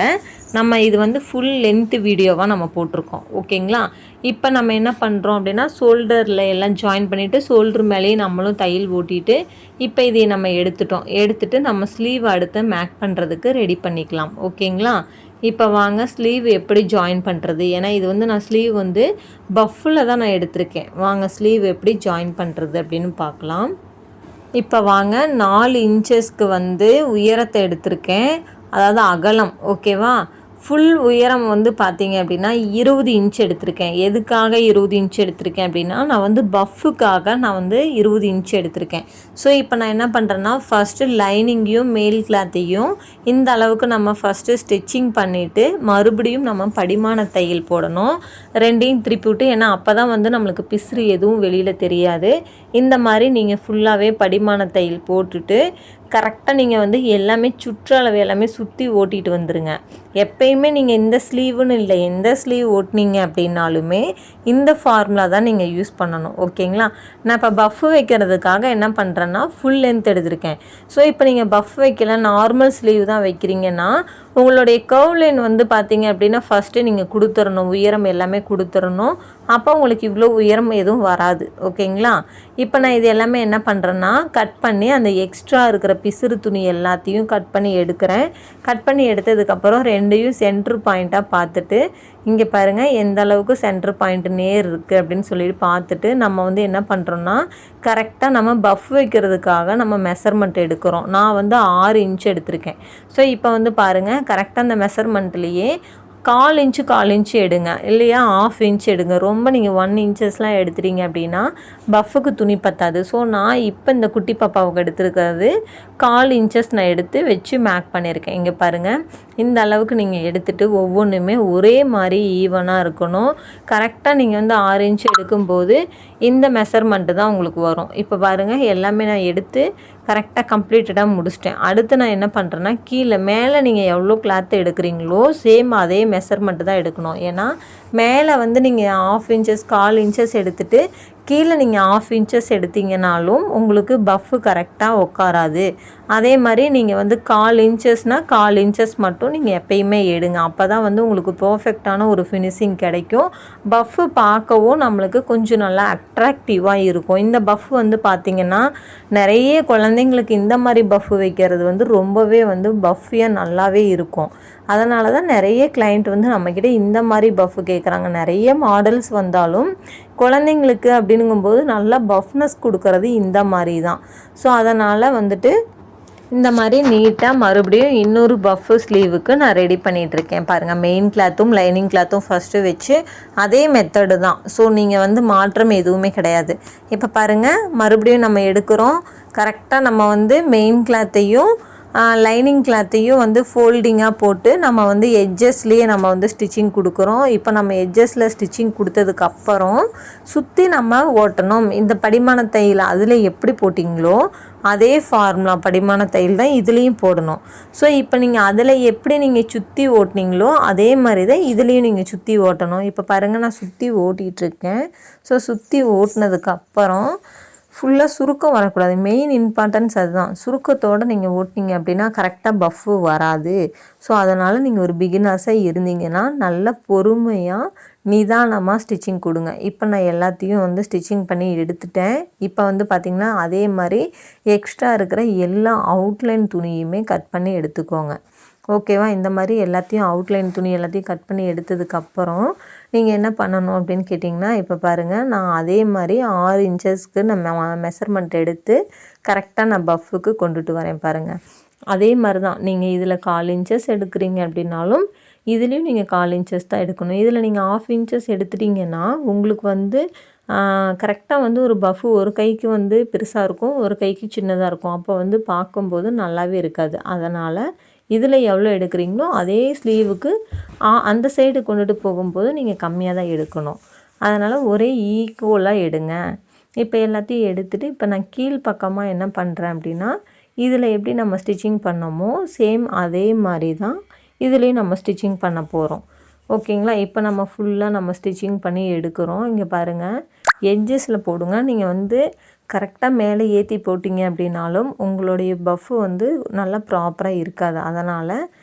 [SPEAKER 2] நம்ம இது வந்து ஃபுல் லென்த்து வீடியோவாக நம்ம போட்டிருக்கோம். ஓகேங்களா? இப்போ நம்ம என்ன பண்ணுறோம் அப்படின்னா, ஷோல்டரில் எல்லாம் ஜாயின் பண்ணிவிட்டு ஷோல்டர் மேலேயே நம்மளும் தையல் ஓட்டிட்டு இப்போ இதை நம்ம எடுத்துட்டு நம்ம ஸ்லீவ் அடுத்து மேக் பண்ணுறதுக்கு ரெடி பண்ணிக்கலாம். ஓகேங்களா? இப்போ வாங்க ஸ்லீவ் எப்படி ஜாயின் பண்ணுறது, ஏன்னா இது வந்து நான் ஸ்லீவ் வந்து பஃப்பில் தான் நான் எடுத்திருக்கேன். வாங்க ஸ்லீவ் எப்படி ஜாயின் பண்ணுறது அப்படின்னு பார்க்கலாம். இப்போ வாங்க 4 இன்ச்சஸ்க்கு வந்து உயரத்தை எடுத்திருக்கேன், அதாவது அகலம். ஓகேவா? ஃபுல் உயரம் வந்து பார்த்தீங்க அப்படின்னா 20 இன்ச் எடுத்திருக்கேன். எதுக்காக 20 இன்ச் எடுத்திருக்கேன் அப்படின்னா, நான் வந்து பஃப்புக்காக நான் வந்து 20 இன்ச் எடுத்திருக்கேன். ஸோ இப்போ நான் என்ன பண்ணுறேன்னா, ஃபஸ்ட்டு லைனிங்கையும் மேல் கிளாத்தையும் இந்த அளவுக்கு நம்ம ஃபஸ்ட்டு ஸ்டிச்சிங் பண்ணிவிட்டு மறுபடியும் நம்ம படிமான தையல் போடணும். 2யும் திருப்பி விட்டு, ஏன்னா அப்போ தான் வந்து நம்மளுக்கு பிசுறு எதுவும் வெளியில் தெரியாது. இந்த மாதிரி நீங்கள் ஃபுல்லாகவே படிமான தையல் போட்டுட்டு கரெக்டாக நீங்கள் வந்து எல்லாமே சுற்றளவு எல்லாமே சுற்றி ஓட்டிகிட்டு வந்துடுங்க. எப்பயுமே நீங்கள் இந்த ஸ்லீவுன்னு இல்லை, எந்த ஸ்லீவ் ஓட்டினீங்க அப்படின்னாலுமே இந்த ஃபார்முலா தான் நீங்கள் யூஸ் பண்ணணும். ஓகேங்களா? நான் இப்போ பஃப் வைக்கிறதுக்காக என்ன பண்ணுறேன்னா ஃபுல் லென்த் எடுத்திருக்கேன். ஸோ இப்போ நீங்கள் பஃப் வைக்கல, நார்மல் ஸ்லீவ் தான் வைக்கிறீங்கன்னா உங்களுடைய கர்வ் லைன் வந்து பார்த்தீங்க அப்படின்னா ஃபஸ்ட்டு நீங்கள் கொடுத்துடணும், உயரம் எல்லாமே கொடுத்துடணும். அப்போ உங்களுக்கு இவ்வளோ உயரம் எதுவும் வராது. ஓகேங்களா? இப்போ நான் இது எல்லாமே என்ன பண்ணுறேன்னா கட் பண்ணி அந்த எக்ஸ்ட்ரா இருக்கிற பிசுறு துணி எல்லாத்தையும் கட் பண்ணி எடுக்கிறேன். கட் பண்ணி எடுத்ததுக்கப்புறம் 2யும் சென்ட்ரு பாயிண்ட்டாக பார்த்துட்டு, இங்கே பாருங்கள் எந்த அளவுக்கு சென்ட்ரு பாயிண்ட் நேர் இருக்குது அப்படின்னு சொல்லிட்டு பார்த்துட்டு நம்ம வந்து என்ன பண்ணுறோன்னா கரெக்டாக நம்ம பஃப் வைக்கிறதுக்காக நம்ம மெஷர்மெண்ட் எடுக்கிறோம். நான் வந்து 6 இன்ச் எடுத்திருக்கேன். ஸோ இப்போ வந்து பாருங்கள் கரெக்டாக அந்த மெஷர்மெண்ட்லேயே 1/4 இன்ச்சு 1/4 இன்ச்சு எடுங்க, இல்லையா 1/2 இன்ச் எடுங்க. ரொம்ப நீங்கள் 1 இன்ச்சஸ்லாம் எடுத்துட்டீங்க அப்படின்னா பஃபுக்கு துணி பத்தாது. ஸோ நான் இப்போ இந்த குட்டி பாப்பாவுக்கு எடுத்துருக்கிறது 1/4 இன்ச்சஸ் நான் எடுத்து வச்சு மேக் பண்ணியிருக்கேன். இங்கே பாருங்கள், இந்த அளவுக்கு நீங்கள் எடுத்துகிட்டு ஒவ்வொன்றுமே ஒரே மாதிரி ஈவனாக இருக்கணும். கரெக்டாக நீங்கள் வந்து 6 இன்ச்சு எடுக்கும்போது இந்த மெஷர்மெண்ட்டு தான் உங்களுக்கு வரும். இப்போ பாருங்கள், எல்லாமே நான் எடுத்து கரெக்டாக கம்ப்ளீட்டடாக முடிச்சிட்டேன். அடுத்து நான் என்ன பண்ணுறேன்னா, கீழே மேலே நீங்கள் எவ்வளோ கிளாத் எடுக்கிறீங்களோ சேம் அதே மெஷர்மெண்ட்டு தான் எடுக்கணும். ஏன்னா மேலே வந்து நீங்கள் 1/2 இன்ச்சஸ் 1/4 இன்ச்சஸ் எடுத்துகிட்டு கீழே நீங்கள் 1/2 இன்ச்சஸ் எடுத்தீங்கனாலும் உங்களுக்கு பஃப்பு கரெக்டாக உட்காராது. அதே மாதிரி நீங்கள் வந்து 1/4 இன்ச்சஸ்னால் 1/4 இன்ச்சஸ் மட்டும் நீங்கள் எப்பயுமே எடுங்க. அப்போ தான் வந்து உங்களுக்கு பர்ஃபெக்டான ஒரு ஃபினிஷிங் கிடைக்கும். பஃப்பு பார்க்கவும் நம்மளுக்கு கொஞ்சம் நல்லா அட்ராக்டிவாக இருக்கும். இந்த பஃப் வந்து பார்த்திங்கன்னா நிறைய குழந்தைங்களுக்கு இந்த மாதிரி பஃப்பு வைக்கிறது வந்து ரொம்பவே வந்து பஃபியாக நல்லாவே இருக்கும். அதனால தான் நிறைய கிளைண்ட் வந்து நம்மக்கிட்ட இந்த மாதிரி பஃப்பு கேட்குறாங்க. நிறைய மாடல்ஸ் வந்தாலும் குழந்தைங்களுக்கு அப்படிங்கும்போது நல்லா பஃப்னஸ் கொடுக்கறது இந்த மாதிரி தான். ஸோ அதனால் வந்துட்டு இந்த மாதிரி நீட்டாக மறுபடியும் இன்னொரு பஃப்பு ஸ்லீவுக்கு நான் ரெடி பண்ணிகிட்ருக்கேன். பாருங்கள், மெயின் கிளாத்தும் லைனிங் கிளாத்தும் ஃபஸ்ட்டு வச்சு அதே மெத்தடு தான். ஸோ நீங்கள் வந்து மாற்றம் எதுவுமே கிடையாது. இப்போ பாருங்கள், மறுபடியும் நம்ம எடுக்கிறோம். கரெக்டாக நம்ம வந்து மெயின் கிளாத்தையும் லைனிங் கிளாத்தையும் வந்து ஃபோல்டிங்காக போட்டு நம்ம வந்து எட்ஜஸ்லேயே நம்ம வந்து ஸ்டிச்சிங் கொடுக்குறோம். இப்போ நம்ம எட்ஜஸில் ஸ்டிச்சிங் கொடுத்ததுக்கப்புறம் சுற்றி நம்ம ஓட்டணும். இந்த படிமான தையல் அதில் எப்படி போட்டிங்களோ அதே ஃபார்முலா படிமான தையல் தான் இதுலேயும் போடணும். ஸோ இப்போ நீங்கள் அதில் எப்படி நீங்கள் சுற்றி ஓட்டினீங்களோ அதே மாதிரி தான் இதுலேயும் நீங்கள் சுற்றி ஓட்டணும். இப்போ பாருங்கள், நான் சுற்றி ஓட்டிகிட்ருக்கேன். ஸோ சுற்றி ஓட்டினதுக்கப்புறம் ஃபுல்லாக சுருக்கம் வரக்கூடாது. மெயின் இம்பார்ட்டன்ஸ் அதுதான். சுருக்கத்தோடு நீங்கள் ஓட்டினீங்க அப்படின்னா கரெக்டாக பஃப்பு வராது. ஸோ அதனால் நீங்கள் ஒரு பிகினர்ஸாக இருந்தீங்கன்னா நல்ல பொறுமையாக நிதானமாக ஸ்டிச்சிங் கொடுங்க. இப்போ நான் எல்லாத்தையும் வந்து ஸ்டிச்சிங் பண்ணி எடுத்துட்டேன். இப்போ வந்து பார்த்திங்கன்னா அதே மாதிரி எக்ஸ்ட்ரா இருக்கிற எல்லா அவுட்லைன் துணியுமே கட் பண்ணி எடுத்துக்கோங்க. ஓகேவா? இந்த மாதிரி எல்லாத்தையும் அவுட்லைன் துணி எல்லாத்தையும் கட் பண்ணி எடுத்ததுக்கப்புறம் நீங்கள் என்ன பண்ணணும் அப்படின்னு கேட்டிங்கன்னா, இப்போ பாருங்கள், நான் அதே மாதிரி 6 இன்ச்சஸ்க்கு நம்ம மெஷர்மெண்ட் எடுத்து கரெக்டாக நான் பஃப்புக்கு கொண்டுட்டு வரேன். பாருங்கள், அதே மாதிரி தான். நீங்கள் இதில் 1/4 இன்ச்சஸ் எடுக்கிறீங்க அப்படின்னாலும் இதுலேயும் நீங்கள் 1/4 இன்ச்சஸ் தான் எடுக்கணும். இதில் நீங்கள் 1/2 இன்ச்சஸ் எடுத்துட்டிங்கன்னா உங்களுக்கு வந்து கரெக்டாக வந்து ஒரு பஃப்பு ஒரு கைக்கு வந்து பெருசாக இருக்கும், ஒரு கைக்கு சின்னதாக இருக்கும். அப்போ வந்து பார்க்கும்போது நல்லாவே இருக்காது. அதனால் இதில் எவ்வளோ எடுக்கிறீங்களோ அதே ஸ்லீவுக்கு அந்த சைடு கொண்டுட்டு போகும்போது நீங்கள் கம்மியாக தான் எடுக்கணும். அதனால் ஒரே ஈக்குவலாக எடுங்க. இப்போ எல்லாத்தையும் எடுத்துகிட்டு இப்போ நான் கீழ் பக்கமாக என்ன பண்ணுறேன் அப்படின்னா, இதில் எப்படி நம்ம ஸ்டிச்சிங் பண்ணோமோ சேம் அதே மாதிரி தான் இதுலேயும் நம்ம ஸ்டிச்சிங் பண்ண போகிறோம். ஓகேங்களா? இப்போ நம்ம ஃபுல்லாக நம்ம ஸ்டிச்சிங் பண்ணி எடுக்கிறோம். இங்கே பாருங்கள், எட்ஜஸில் போடுங்க. நீங்கள் வந்து கரெக்டாக மேலே ஏற்றி போட்டிங்க அப்படின்னாலும் உங்களுடைய பஃப்பு வந்து நல்லா ப்ராப்பராக இருக்காது. அதனால்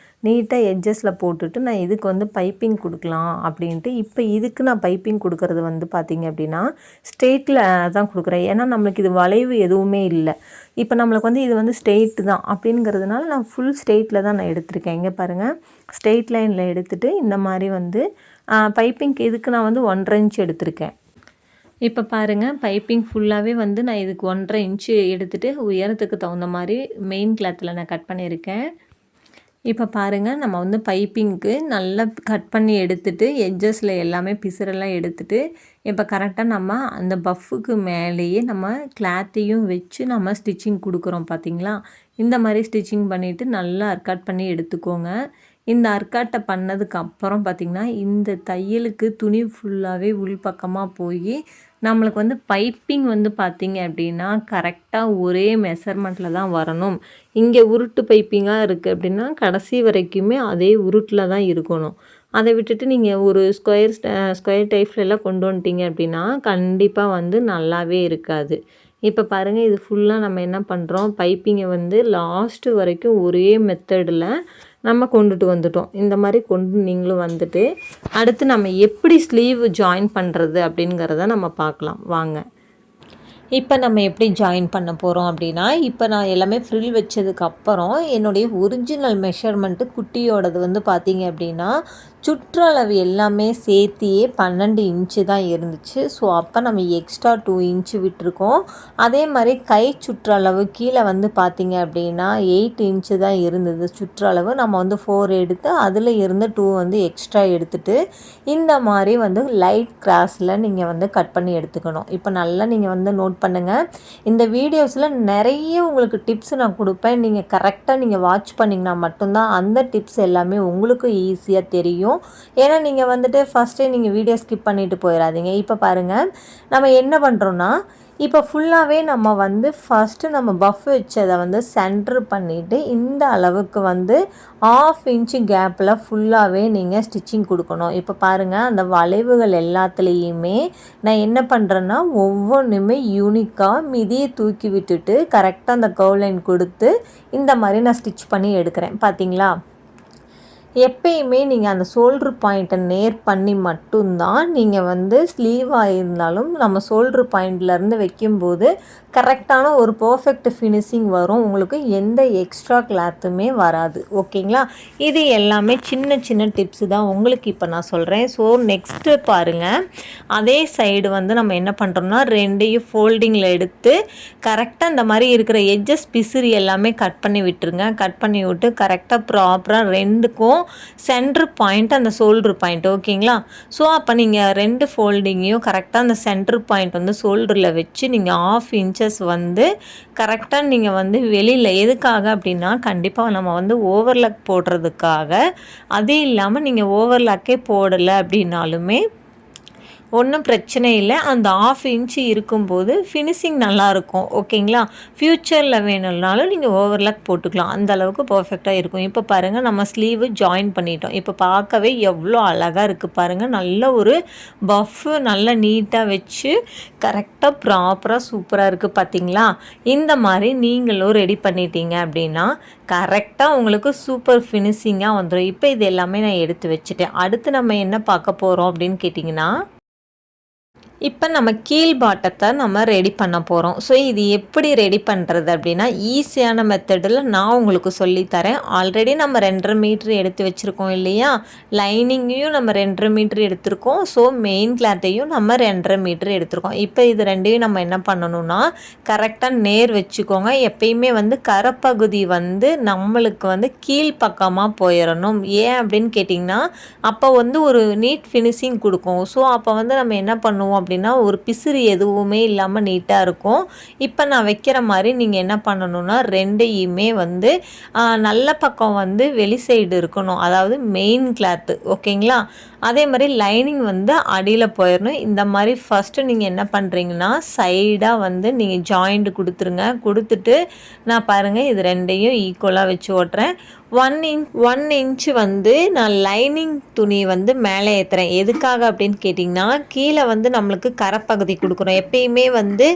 [SPEAKER 2] நீட்டாக எட்ஜஸில் போட்டுட்டு நான் இதுக்கு வந்து பைப்பிங் கொடுக்கலாம் அப்படின்ட்டு இப்போ இதுக்கு நான் பைப்பிங் கொடுக்கறது வந்து பார்த்திங்க அப்படின்னா ஸ்ட்ரெயிட்டில் தான் கொடுக்குறேன். ஏன்னா நம்மளுக்கு இது வளைவு எதுவுமே இல்லை. இப்போ நம்மளுக்கு வந்து இது வந்து ஸ்ட்ரெயிட்டு தான் அப்படிங்கிறதுனால நான் ஃபுல் ஸ்ட்ரெயிட்டில் தான் நான் எடுத்திருக்கேன். இங்கே பாருங்கள், ஸ்ட்ரெயிட் லைனில் எடுத்துகிட்டு இந்த மாதிரி வந்து பைப்பிங்க்கு இதுக்கு நான் வந்து 1.5 இன்ச் எடுத்திருக்கேன். இப்போ பாருங்கள், பைப்பிங் ஃபுல்லாகவே வந்து நான் இதுக்கு 1.5 இன்ச்சு எடுத்துகிட்டு உயரத்துக்கு தகுந்த மாதிரி மெயின் கிளாத்தில் நான் கட் பண்ணியிருக்கேன். இப்போ பாருங்கள், நம்ம வந்து பைப்பிங்க்கு நல்லா கட் பண்ணி எடுத்துகிட்டு எட்ஜஸில் எல்லாமே பிசுரெல்லாம் எடுத்துகிட்டு இப்போ கரெக்டாக நம்ம அந்த பஃப்புக்கு மேலேயே நம்ம கிளாத்தையும் வச்சு நம்ம ஸ்டிச்சிங் கொடுக்குறோம். பார்த்திங்களா? இந்த மாதிரி ஸ்டிச்சிங் பண்ணிவிட்டு நல்லா கட் பண்ணி எடுத்துக்கோங்க. இந்த அர்க்காட்டை பண்ணதுக்கு அப்புறம் பார்த்திங்கன்னா இந்த தையலுக்கு துணி ஃபுல்லாகவே உள்பக்கமாக போய் நம்மளுக்கு வந்து பைப்பிங் வந்து பார்த்திங்க அப்படின்னா கரெக்டாக ஒரே மெஷர்மெண்ட்டில் தான் வரணும். இங்கே உருட்டு பைப்பிங்காக இருக்குது அப்படின்னா கடைசி வரைக்குமே அதே உருட்டில் தான் இருக்கணும். அதை விட்டுட்டு நீங்கள் ஒரு ஸ்கொயர் டைப்லலாம் கொண்டு வந்துட்டீங்க அப்படின்னா கண்டிப்பாக வந்து நல்லாவே இருக்காது. இப்போ பாருங்கள், இது ஃபுல்லாக நம்ம என்ன பண்ணுறோம், பைப்பிங்கை வந்து லாஸ்ட்டு வரைக்கும் ஒரே மெத்தடில் நம்ம கொண்டுட்டு வந்துட்டோம். இந்த மாதிரி கொண்டு நீங்களும் வந்துட்டு அடுத்து நம்ம எப்படி ஸ்லீவ் ஜாயின் பண்ணுறது அப்படிங்கிறத நம்ம பார்க்கலாம் வாங்க. இப்போ நம்ம எப்படி ஜாயின் பண்ண போகிறோம் அப்படின்னா, இப்போ நான் எல்லாமே ஃப்ரில் வச்சதுக்கப்புறம் என்னுடைய ஒரிஜினல் மெஷர்மெண்ட்டு குட்டியோடது வந்து பார்த்திங்க அப்படின்னா
[SPEAKER 1] சுற்றளவு எல்லாமே சேர்த்தியே 12 இன்ச்சு தான் இருந்துச்சு. ஸோ அப்போ நம்ம எக்ஸ்ட்ரா 2 இன்ச்சு விட்டுருக்கோம். அதே மாதிரி கை சுற்றளவு கீழே வந்து பார்த்திங்க அப்படின்னா 8 இன்ச்சு தான் இருந்தது சுற்றளவு. நம்ம வந்து 4 எடுத்து அதில் இருந்து 2 வந்து எக்ஸ்ட்ரா எடுத்துகிட்டு இந்த மாதிரி வந்து லைட் கிராஸில் நீங்கள் வந்து கட் பண்ணி எடுத்துக்கணும். இப்போ நல்லா நீங்கள் வந்து நோட் பண்ணுங்கள். இந்த வீடியோஸில் நிறைய உங்களுக்கு டிப்ஸ் நான் கொடுப்பேன். நீங்கள் கரெக்டாக நீங்கள் வாட்ச் பண்ணிங்கன்னா மட்டும்தான் அந்த டிப்ஸ் எல்லாமே உங்களுக்கு ஈஸியாக தெரியும். ஏன்னா நீங்கள் வந்துட்டு ஃபஸ்ட்டே நீங்கள் வீடியோ ஸ்கிப் பண்ணிவிட்டு போயிடாதீங்க. இப்போ பாருங்கள், நம்ம என்ன பண்ணுறோன்னா இப்போ ஃபுல்லாகவே நம்ம வந்து ஃபஸ்ட்டு நம்ம பஃப் வச்சதை வந்து சென்டர் பண்ணிவிட்டு இந்த அளவுக்கு வந்து 1/2 இன்ச்சு கேப்பில் ஃபுல்லாகவே நீங்கள் ஸ்டிச்சிங் கொடுக்கணும். இப்போ பாருங்கள், அந்த வளைவுகள் எல்லாத்துலேயுமே நான் என்ன பண்ணுறேன்னா ஒவ்வொன்றுமே யூனிக்காக மிதியை தூக்கி விட்டுட்டு கரெக்டாக அந்த கர்வ் லைன் கொடுத்து இந்த மாதிரி நான் ஸ்டிச் பண்ணி எடுக்கிறேன். பார்த்தீங்களா? எப்பயுமே நீங்கள் அந்த ஷோல்ட்ரு பாயிண்ட்டை நேர் பண்ணி மட்டும்தான் நீங்கள் வந்து ஸ்லீவாக இருந்தாலும் நம்ம ஷோல்ட்ரு பாயிண்ட்லேருந்து வைக்கும்போது கரெக்டான ஒரு பர்ஃபெக்ட் ஃபினிஷிங் வரும். உங்களுக்கு எந்த எக்ஸ்ட்ரா கிளாத்துமே வராது. ஓகேங்களா? இது எல்லாமே சின்ன சின்ன டிப்ஸு தான் உங்களுக்கு இப்போ நான் சொல்கிறேன். ஸோ நெக்ஸ்ட்டு பாருங்கள், அதே சைடு வந்து நம்ம என்ன பண்ணுறோம்னா 2யும் ஃபோல்டிங்கில் எடுத்து கரெக்டாக இந்த மாதிரி இருக்கிற எட்ஜஸ் பிசிறி எல்லாமே கட் பண்ணி விட்டுருங்க. கட் பண்ணி விட்டு கரெக்டாக ப்ராப்பராக 2க்கும் சென்ட்ரு பாயிண்ட் அந்த ஷோல்ட்ரு பாயிண்ட். ஓகேங்களா? ஸோ அப்போ நீங்கள் 2 ஃபோல்டிங்கையும் கரெக்டாக அந்த சென்ட்ரு பாயிண்ட் வந்து ஷோல்டரில் வச்சு நீங்கள் 1/2 இன்ச்சஸ் வந்து கரெக்டாக நீங்கள் வந்து வெளியில் எதுக்காக அப்படின்னா கண்டிப்பாக நம்ம வந்து ஓவர்லாக் போடுறதுக்காக. அது இல்லாமல் நீங்கள் ஓவர்லாக்கே போடலை அப்படின்னாலுமே ஒன்றும் பிரச்சனை இல்லை. அந்த 1/2 இன்ச்சு இருக்கும்போது ஃபினிஷிங் நல்லாயிருக்கும். ஓகேங்களா? ஃப்யூச்சரில் வேணும்னாலும் நீங்கள் ஓவர்லாக் போட்டுக்கலாம். அந்த அளவுக்கு பர்ஃபெக்டாக இருக்கும். இப்போ பாருங்கள், நம்ம ஸ்லீவு ஜாயின் பண்ணிட்டோம். இப்போ பார்க்கவே எவ்வளோ அழகாக இருக்குது பாருங்கள். நல்ல ஒரு பஃப்பு நல்லா நீட்டாக வச்சு கரெக்டாக ப்ராப்பராக சூப்பராக இருக்குது. பார்த்தீங்களா? இந்த மாதிரி நீங்களும் ரெடி பண்ணிட்டீங்க அப்படின்னா கரெக்டாக உங்களுக்கு சூப்பர் ஃபினிஷிங்காக வந்துடும். இப்போ இது எல்லாமே நான் எடுத்து வச்சுட்டேன். அடுத்து நம்ம என்ன பார்க்க போகிறோம் அப்படின்னு கேட்டிங்கன்னா, இப்போ நம்ம கீழ் பாட்டத்தை நம்ம ரெடி பண்ண போகிறோம். ஸோ இது எப்படி ரெடி பண்ணுறது அப்படின்னா ஈஸியான மெத்தடில் நான் உங்களுக்கு சொல்லித்தரேன். ஆல்ரெடி நம்ம 2.5 மீட்ரு எடுத்து வச்சுருக்கோம் இல்லையா? லைனிங்கையும் நம்ம 2.5 மீட்ரு எடுத்திருக்கோம். ஸோ மெயின் கிளாத்தையும் நம்ம 2.5 மீட்ரு எடுத்திருக்கோம். இப்போ இது ரெண்டையும் நம்ம என்ன பண்ணணும்னா கரெக்டாக நேர் வச்சுக்கோங்க. எப்பயுமே வந்து கரைப்பகுதி வந்து நம்மளுக்கு வந்து கீழ் பக்கமாக போயிடணும். ஏன் அப்படின்னு கேட்டிங்கன்னா அப்போ வந்து ஒரு நீட் ஃபினிஷிங் கொடுக்கும். ஸோ அப்போ வந்து நம்ம என்ன பண்ணுவோம் அப்படின்னா ஒரு பிசிறு எதுவுமே இல்லாமல் நீட்டாக இருக்கும். இப்போ நான் வைக்கிற மாதிரி நீங்கள் என்ன பண்ணணும்னா 2யுமே வந்து நல்ல பக்கம் வந்து வெளி சைடு இருக்கணும். அதாவது மெயின் கிளாத்து. ஓகேங்களா? அதே மாதிரி லைனிங் வந்து அடியில் போயிடணும். இந்த மாதிரி ஃபஸ்ட்டு நீங்கள் என்ன பண்ணுறீங்கன்னா சைடாக வந்து நீங்கள் ஜாயிண்ட் கொடுத்துருங்க. கொடுத்துட்டு நான் பாருங்கள் இது 2யும் ஈக்குவலாக வச்சு ஓட்டுறேன். 1 இன்ச்சு வந்து நான் லைனிங் துணி வந்து மேலே ஏற்றுறேன். எதுக்காக அப்படின்னு கேட்டிங்கன்னா கீழே வந்து நம்மளுக்கு கரைப்பகுதி கொடுக்குறோம். எப்பயுமே வந்து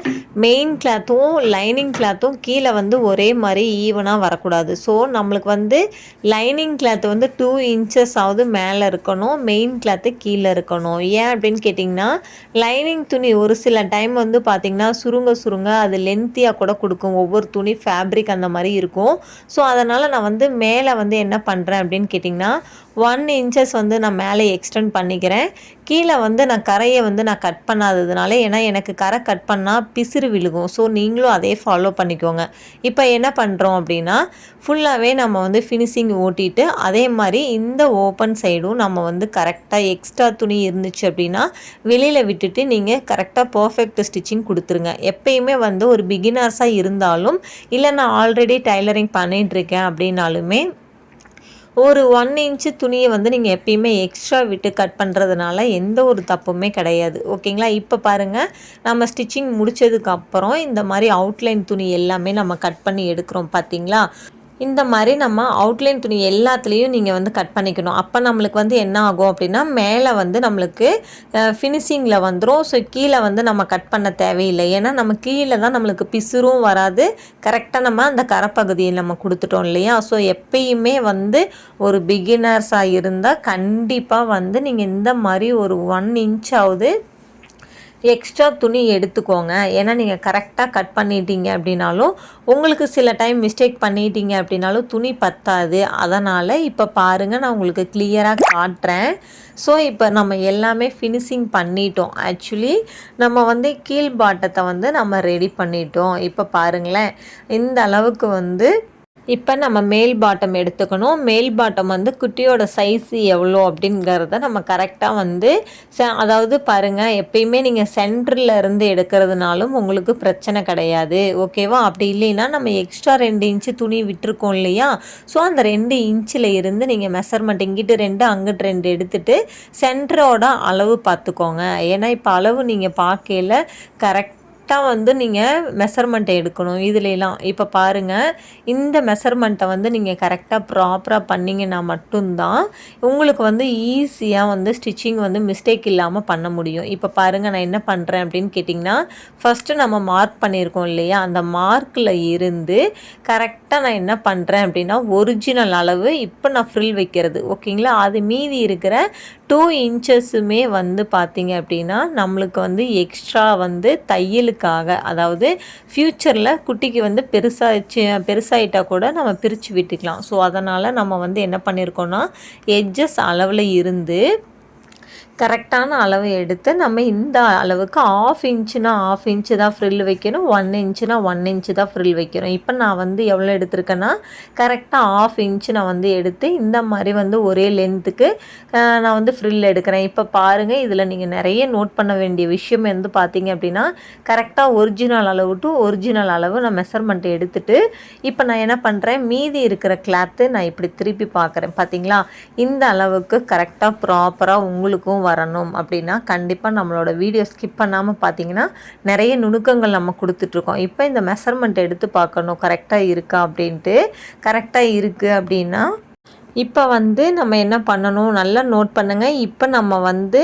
[SPEAKER 1] மெயின் கிளாத்தும் லைனிங் கிளாத்தும் கீழே வந்து ஒரே மாதிரி ஈவனாக வரக்கூடாது. ஸோ நம்மளுக்கு வந்து லைனிங் கிளாத்து வந்து 2 இன்ச்சஸ் ஆகுது மேலே இருக்கணும், மெயின் கிளாத்து கீழே இருக்கணும். ஏன் அப்படின்னு கேட்டிங்கன்னா லைனிங் துணி ஒரு சில டைம் வந்து பார்த்திங்கன்னா சுருங்க அது லென்த்தியாக கூட கொடுக்கும். ஒவ்வொரு துணி ஃபேப்ரிக் அந்த மாதிரி இருக்கும். ஸோ அதனால் நான் வந்து மேலே வந்து என்ன பண்ணுறேன் அப்படின்னு கேட்டிங்கன்னா 1 இன்ச்சஸ் வந்து நான் மேலே எக்ஸ்டெண்ட் பண்ணிக்கிறேன். கீழே வந்து நான் கரையை வந்து நான் கட் பண்ணாததுனால, ஏன்னா எனக்கு கரை கட் பண்ணால் பிசிறு விழுகும். ஸோ நீங்களும் அதே ஃபாலோ பண்ணிக்கோங்க. இப்போ என்ன பண்ணுறோம் அப்படின்னா ஃபுல்லாகவே நம்ம வந்து ஃபினிஷிங் ஓட்டிட்டு அதே மாதிரி இந்த ஓப்பன் சைடும் நம்ம வந்து கரெக்டாக எக்ஸ்ட்ரா துணி இருந்துச்சு அப்படின்னா வெளியில் விட்டுட்டு நீங்கள் கரெக்டாக பர்ஃபெக்ட் ஸ்டிச்சிங் கொடுத்துருங்க. எப்பயுமே வந்து ஒரு பிகினர்ஸாக இருந்தாலும் இல்லை நான் ஆல்ரெடி டைலரிங் பண்ணிகிட்ருக்கேன் அப்படின்னாலுமே ஒரு 1 இன்ச்சு துணியை வந்து நீங்கள் எப்பயுமே எக்ஸ்ட்ரா விட்டு கட் பண்ணுறதுனால எந்த ஒரு தப்புமே கிடையாது. ஓகேங்களா? இப்போ பாருங்கள், நம்ம ஸ்டிச்சிங் முடித்ததுக்கப்புறம் இந்த மாதிரி அவுட்லைன் துணி எல்லாமே நம்ம கட் பண்ணி எடுக்கிறோம். பார்த்தீங்களா? இந்த மாதிரி நம்ம அவுட்லைன் துணி எல்லாத்துலேயும் நீங்கள் வந்து கட் பண்ணிக்கணும். அப்போ நம்மளுக்கு வந்து என்ன ஆகும் அப்படின்னா மேலே வந்து நம்மளுக்கு ஃபினிஷிங்கில் வந்துடும். ஸோ கீழே வந்து நம்ம கட் பண்ண தேவையில்லை. ஏன்னா நம்ம கீழே தான் நம்மளுக்கு பிசுறும் வராது. கரெக்டாக நம்ம அந்த கரைப்பகுதியை நம்ம கொடுத்துட்டோம் இல்லையா? ஸோ எப்பயுமே வந்து ஒரு பிகினர்ஸாக இருந்தால் கண்டிப்பாக வந்து நீங்கள் இந்த மாதிரி ஒரு 1 இன்ச்சாவது எக்ஸ்ட்ரா துணி எடுத்துக்கோங்க. ஏன்னா நீங்கள் கரெக்டாக கட் பண்ணிட்டீங்க அப்படின்னாலும் உங்களுக்கு சில டைம் மிஸ்டேக் பண்ணிட்டீங்க அப்படின்னாலும் துணி பத்தாது. அதனால் இப்போ பாருங்கள், நான் உங்களுக்கு கிளியராக காட்டுறேன். ஸோ இப்போ நம்ம எல்லாமே ஃபினிஷிங் பண்ணிட்டோம். ஆக்சுவலி நம்ம வந்து கீழ் பாட்டத்தை வந்து நம்ம ரெடி பண்ணிட்டோம். இப்போ பாருங்களேன், இந்த அளவுக்கு வந்து இப்போ நம்ம மேல் பாட்டம் எடுத்துக்கணும். மேல் பாட்டம் வந்து குட்டியோட சைஸ் எவ்வளோ அப்படிங்கிறத நம்ம கரெக்டாக வந்து அதாவது பாருங்கள், எப்பயுமே நீங்கள் சென்டரில் இருந்து எடுக்கிறதுனாலும் உங்களுக்கு பிரச்சனை கிடையாது. ஓகேவா? அப்படி இல்லைன்னா நம்ம எக்ஸ்ட்ரா 2 இன்ச்சு துணி விட்டுருக்கோம் இல்லையா? ஸோ அந்த 2 இன்ச்சில் இருந்து நீங்கள் மெஷர்மெண்ட் இங்கிட்டு 2 அங்கிட்டு 2 எடுத்துகிட்டு சென்டரோட அளவு பார்த்துக்கோங்க. ஏன்னா இப்போ அளவு நீங்கள் பார்க்கையில் கரெக்டாக வந்து நீங்கள் மெஷர்மெண்ட்டை எடுக்கணும். இதுலாம் இப்போ பாருங்கள், இந்த மெஷர்மெண்ட்டை வந்து நீங்கள் கரெக்டாக ப்ராப்பராக பண்ணிங்கன்னா மட்டும்தான் உங்களுக்கு வந்து ஈஸியாக வந்து ஸ்டிச்சிங் வந்து மிஸ்டேக் இல்லாமல் பண்ண முடியும். இப்போ பாருங்கள், நான் என்ன பண்ணுறேன் அப்படின்னு கேட்டிங்கன்னா, ஃபஸ்ட்டு நம்ம மார்க் பண்ணியிருக்கோம் இல்லையா, அந்த மார்க்கில் இருந்து கரெக்டாக நான் என்ன பண்ணுறேன் அப்படின்னா ஒரிஜினல் அளவு இப்போ நான் ஃப்ரில் வைக்கிறது. ஓகேங்களா? அது மீதி இருக்கிற 2 இன்ச்சஸுமே வந்து பார்த்திங்க அப்படின்னா நம்மளுக்கு வந்து எக்ஸ்ட்ரா வந்து தையலுக்காக, அதாவது ஃப்யூச்சரில் குட்டிக்கு வந்து பெருசாகிட்டா கூட நம்ம பிரித்து விட்டுக்கலாம். ஸோ அதனால் நம்ம வந்து என்ன பண்ணியிருக்கோன்னா எட்ஜஸ் அளவில் இருந்து கரெக்டான அளவு எடுத்து நம்ம இந்த அளவுக்கு 1/2 இன்ச்சுனா 1/2 இன்ச்சு தான் ஃப்ரில் வைக்கணும், 1 இன்ச்சுனா 1 இன்ச்சு தான் ஃப்ரில் வைக்கணும். இப்போ நான் வந்து எவ்வளோ எடுத்திருக்கேன்னா கரெக்டாக 1/2 இன்ச்சு நான் வந்து எடுத்து இந்த மாதிரி வந்து ஒரே லென்த்துக்கு நான் வந்து ஃப்ரில் எடுக்கிறேன். இப்போ பாருங்கள், இதில் நீங்கள் நிறைய நோட் பண்ண வேண்டிய விஷயம் வந்து பார்த்தீங்க அப்படின்னா, கரெக்டாக ஒரிஜினல் அளவு டு ஒரிஜினல் அளவு நான் மெஷர்மெண்ட் எடுத்துகிட்டு இப்போ நான் என்ன பண்ணுறேன், மீதி இருக்கிற கிளாத்து நான் இப்படி திருப்பி பார்க்குறேன். பார்த்தீங்களா? இந்த அளவுக்கு கரெக்டாக ப்ராப்பராக உங்களுக்கும் வரணும் அப்படின்னா கண்டிப்பாக நம்மளோட வீடியோ ஸ்கிப் பண்ணாமல் பார்த்தீங்கன்னா நிறைய நுணுக்கங்கள் நம்ம கொடுத்துட்ருக்கோம். இப்போ இந்த மெஷர்மெண்ட் எடுத்து பார்க்கணும் கரெக்டாக இருக்கா அப்படின்ட்டு. கரெக்டாக இருக்குது அப்படின்னா இப்போ வந்து நம்ம என்ன பண்ணணும், நல்லா நோட் பண்ணுங்கள். இப்போ நம்ம வந்து